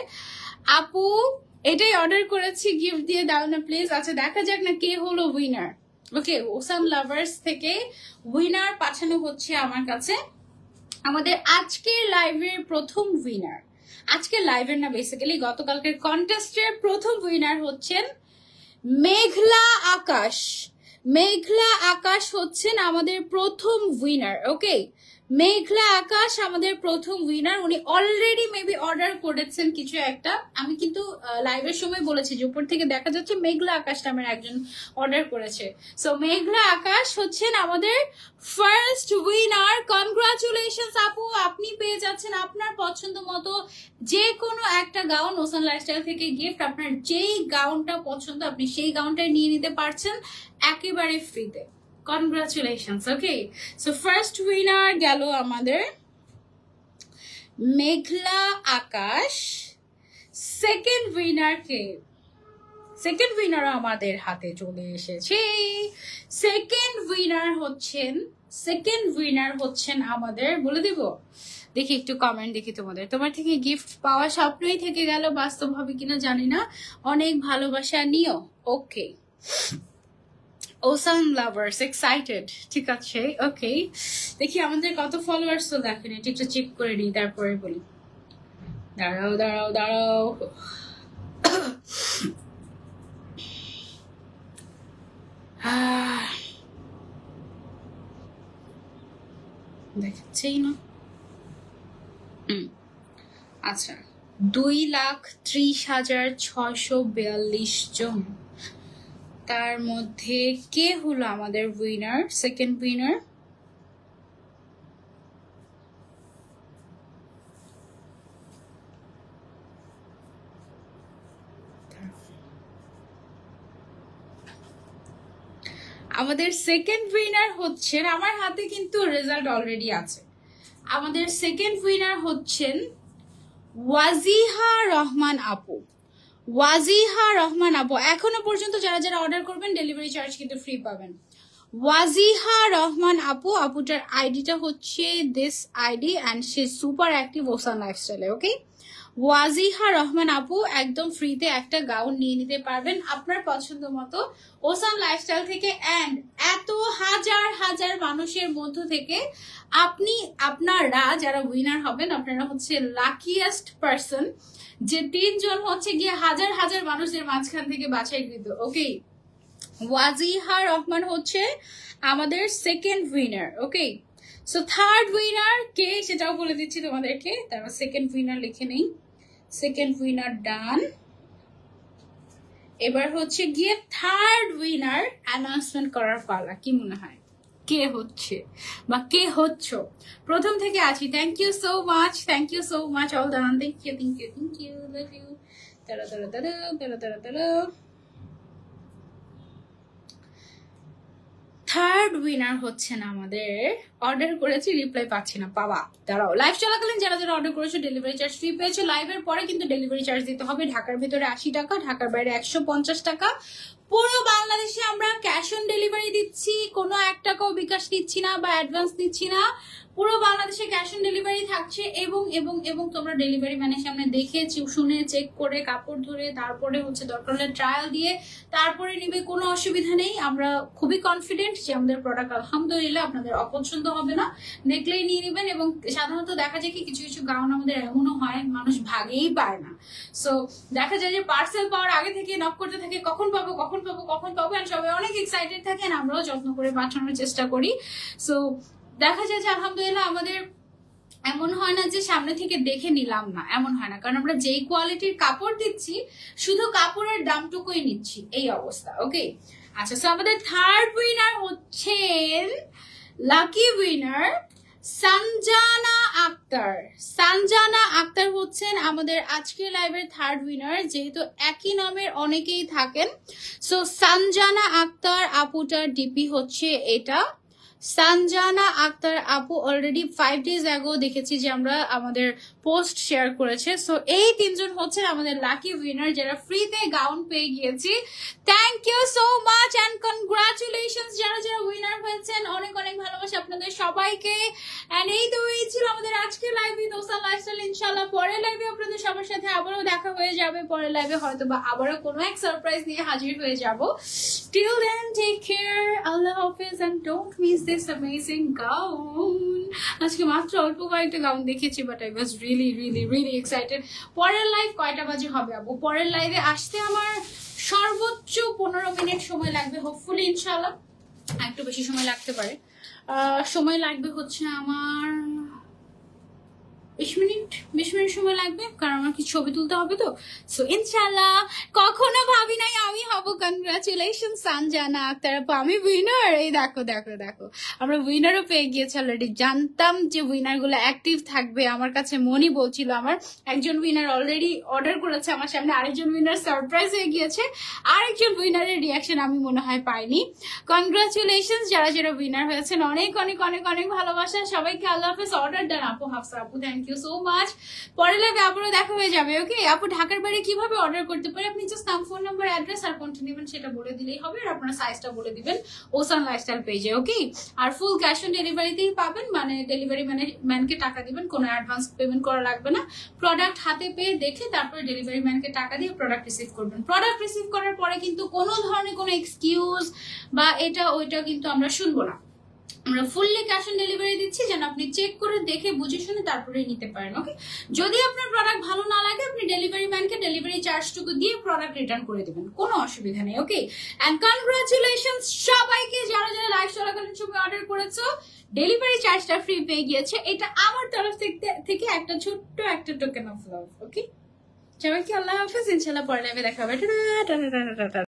আপু এটাই অর্ডার করেছি, গিফট দিয়ে দাও না প্লিজ। আচ্ছা দেখা যাক না কে হলো উইনার। ওকে, ওসাম লাভার্স থেকে উইনার পাঠানো হচ্ছে আমার কাছে। আমাদের আজকের লাইভের প্রথম উইনার, আজকের লাইভের না বেসিক্যালি গতকালকের কন্টেস্টের প্রথম উইনার হচ্ছেন মেঘলা আকাশ হচ্ছেন আমাদের প্রথম উইনার। ওকে, মেঘলা আকাশ আমাদের প্রথম উইনার। উনি অলরেডি মেবি অর্ডার করেছেন কিছু একটা। আমি কিন্তু লাইভের সময় বলেছি যে উপর থেকে দেখা যাচ্ছে মেঘলা আকাশ নামের একজন অর্ডার করেছে। সো মেঘলা আকাশ হচ্ছেন আমাদের ফার্স্ট উইনার। কনগ্রাচুলেশনস আপু, আপনি পেয়ে যাচ্ছেন আপনার পছন্দ মতো যে কোনো একটা গাউন ওসান লাইফস্টাইল থেকে গিফট। আপনার যেই গাউনটা পছন্দ আপনি সেই গাউনটাই নিয়ে নিতে পারছেন একেবারে ফ্রিতে। কনগ্রাচুলেশনস। ওকে, সো ফার্স্ট উইনার গেল আমাদের মেঘলা আকাশ। সেকেন্ড উইনার আমাদের হাতে চলে এসেছে। সেকেন্ড উইনার হচ্ছেন আমাদের, বলে দিব দেখি একটু কমেন্ট দেখি তোমার থেকে গিফট পাওয়া স্বপ্নই থেকে গেল, বাস্তব হবে কিনা জানি না। অনেক ভালোবাসা নিও। ওকে, ওসান লাভার্স এক্সাইটেড, ঠিক আছে। ওকে, দেখি আমাদের কত ফলোয়ার্স তো দেখেন, এটা একটু চেক করে নিই তারপরে বলি। দাঁড়াও দেখাচ্ছেই না। আচ্ছা, 2,30,642 জন। তার মধ্যে কে হলো আমাদের উইনার, সেকেন্ড উইনার? আমাদের সেকেন্ড উইনার হচ্ছেন, আমার হাতে কিন্তু রেজাল্ট অলরেডি আছে। আমাদের সেকেন্ড উইনার হচ্ছেন ওয়াজিহা রহমান আপু। এখনো পর্যন্ত যারা যারা অর্ডার করবেন ডেলিভারি চার্জ কিন্তু ফ্রি পাবেন। ওয়াজিহা রহমান আপু, আপুটার আইডিটা হচ্ছে this ID and she super active ocean লাইফস্টাইলে। ওকে, ওয়াজিহা রহমান আপু একদম ফ্রিতে একটা গাউন নিয়ে নিতে পারবেন আপনার পছন্দ মতো ওসান লাইফস্টাইল থেকে। অ্যান্ড এত হাজার মানুষের মধ্য থেকে আপনারা যারা উইনার হবেন, আপনারা হচ্ছে লাকিয়েস্ট পারসন, যে 3 জন হচ্ছে গিয়ে হাজার মানুষের মাঝখান থেকে বাছাইকৃত। ওকে, ওয়াজিহা রহমান হচ্ছে আমাদের সেকেন্ড উইনার। ওকে, সো থার্ড উইনার কে সেটাও বলে দিচ্ছি তোমাদেরকে। তারপর সেকেন্ড উইনার লিখে নেই। সেকেন্ড উইনার ডান। এবার হচ্ছে গিয়ে থার্ড উইনার অ্যানাউন্সমেন্ট করার পালা। কি মনে হয় কে হচ্ছে বা কে হচ্ছ? প্রথম থেকে আছি। Thank you so much all done. Thank you love you. Third winner হচ্ছেন আমাদের, অর্ডার করেছি রিপ্লাই পাচ্ছি না, বাবা দাঁড়াও। লাইভ চলাকালীন যারা যারা অর্ডার করেছো ডেলিভারি চার্জ ফ্রি পেয়েছো। লাইভের পরে কিন্তু ডেলিভারি চার্জ দিতে হবে। ঢাকার ভিতরে 80 টাকা, ঢাকার বাইরে 150 টাকা। পুরো বাংলাদেশে আমরা ক্যাশ অন ডেলিভারি দিচ্ছি, কোনো 1 টাকাও বিকাশ দিচ্ছি না বা অ্যাডভান্স দিচ্ছি না। পুরো বাংলাদেশে ক্যাশ অন ডেলিভারি থাকছে এবং এবং এবং তোমরা ডেলিভারি ম্যানের সামনে দেখে শুনে চেক করে কাপড় ধরে তারপরে হচ্ছে দরকার হলে ট্রায়াল দিয়ে তারপরে নিবে, কোনো অসুবিধা নেই। আমরা খুবই কনফিডেন্ট যে আমাদের প্রোডাক্ট আলহামদুলিল্লাহ আপনাদের অপছন্দ হবে না, দেখলেই নিয়ে নেবেন। এবং সাধারণত দেখা যায় কি কিছু কিছু গাউন আমাদের এমনও হয় মানুষ ভাগেই পায় না, সো দেখা যায় যে পার্সেল পাওয়ার আগে থেকে নক করতে থাকে কখন পাবো কখন পাবো কখন পাবো, আর সবাই অনেক এক্সাইটেড থাকেন, আমরাও যত্ন করে পাঠানোর চেষ্টা করি। সো দেখা যায় যে আলহামদুলিল্লাহ আমাদের এমন হয় না যে সামনে থেকে দেখে নিলাম না, এমন হয় না, কারণ আমরা যেই কোয়ালিটির কাপড় দিচ্ছি শুধু কাপড়ের দামটুকুই নিচ্ছি, এই অবস্থা। ওকে, আচ্ছা, সো আমাদের থার্ড উইনার হচ্ছেন লাকি উইনার সানজানা আক্তার। সানজানা আক্তার হচ্ছেন আমাদের আজকের লাইভের থার্ড উইনার, যেহেতু একই নামের অনেকেই থাকেন। সো সানজানা আক্তার আপুটার ডিপি হচ্ছে এটা। সানজানা আক্তার আপু অলরেডি 5 days ago দেখেছি যে আমরা আমাদের পোস্ট শেয়ার করেছে। সো এই তিনজন হচ্ছেন আমাদের লাকি উইনার যারা ফ্রিতে গাউন পেয়ে গিয়েছি। Thank you so much and congratulations যারা যারা উইনার হয়েছেন, অনেক অনেক ভালোবাসা আপনাদের সবাইকে। এন্ড এই তো এই ছিল আমাদের আজকের লাইভে ওসান লাইফস্টাইল। ইনশাআল্লাহ পরের লাইভে আপনাদের সবার সাথে আবারও দেখা হয়ে যাবে, পরের লাইভে হয়তো বা আবারও কোনো এক সারপ্রাইজ নিয়ে হাজির হয়ে যাব। টিল দেন টেক কেয়ার, আল্লাহ হাফেজ and don't miss this amazing gown. আজকে মাত্র অল্প কয়েকটা গাউন দেখেছি, but I was really really really excited. পরের লাইভ কয়টা বাজে হবে আপু? পরের লাইভে আসতে আমার সর্বোচ্চ 15 মিনিট সময় লাগবে, হোপফুলি ইনশাআল্লাহ একটু বেশি সময় লাগতে পারে। সময় লাগবে হচ্ছে আমার 20 মিনিট সময় লাগবে, কারণ আমার কিছু ছবি তুলতে হবে তো। সো ইনশাআল্লাহ, কখনো ভাবি নাই আমি হব। কনগ্রাচুলেশন সানজানা আক্তার আপু, আমি উইনার। এই দেখো দেখো দেখো, আমরা উইনারও পেয়ে গিয়েছি অলরেডি। জানতাম যে উইনার গুলো অ্যাক্টিভ থাকবে, আমার কাছে মনই বলছিল। আমার একজন উইনার অলরেডি অর্ডার করেছে আমার সামনে, আরেকজন উইনার সারপ্রাইজ হয়ে গিয়েছে, আরেকজন উইনারের রিয়াকশন আমি মনে হয় পাইনি। কনগ্রাচুলেশন যারা যারা উইনার হয়েছেন, অনেক অনেক অনেক অনেক ভালোবাসা সবাইকে। আল্লাহ হাফেজ। অর্ডার দেন আপু, হাফসা আপু, থ্যাংক ইউ সো মাচ। পরে লাগে আবারও দেখা হয়ে যাবে। ওকে আপু, ঢাকার বাইরে কিভাবে অর্ডার করতে পারে? আপনি জাস্ট নাম, ফোন নাম্বার, অ্যাড্রেস আর কোনটা নেবেন সেটা বলে দিলেই হবে, আর আপনার সাইজটা বলে দিবেন ওসান লাইফস্টাইল পেজে। ওকে, আর ফুল ক্যাশ অন ডেলিভারিতেই পাবেন, মানে ডেলিভারি ম্যানকে টাকা দিবেন, কোনো অ্যাডভান্স পেমেন্ট করা লাগবে না। প্রোডাক্ট হাতে পেয়ে দেখে তারপরে ডেলিভারি ম্যানকে টাকা দিয়ে প্রোডাক্ট রিসিভ করবেন। প্রোডাক্ট রিসিভ করার পরে কিন্তু কোনো ধরনের কোনো এক্সকিউজ বা এটা ওইটা কিন্তু আমরা শুনবো না। আমরা ফুললি ক্যাশ অন ডেলিভারি দিচ্ছি, যেন আপনি চেক করে দেখে বুঝে শুনে তারপরে নিতে পারেন। ওকে, যদি আপনার প্রোডাক্ট ভালো না লাগে আপনি ডেলিভারি ম্যানকে ডেলিভারি চার্জটুকু দিয়ে প্রোডাক্ট রিটার্ন করে দিবেন, কোনো অসুবিধা নেই। ওকে, এন্ড কনগ্রাচুলেশনস সবাইকে যারা যারা লাইভ চলাকালীন সময় অর্ডার করেছো, ডেলিভারি চার্জটা ফ্রি পেয়ে গিয়েছে। এটা আমার তরফ থেকে একটা ছোট্ট একটা টোকেন অফ লাভ। ওকে, সবাইকে আল্লাহ হাফেজ, ইনশাআল্লাহ পরে লাইভে দেখা হবে।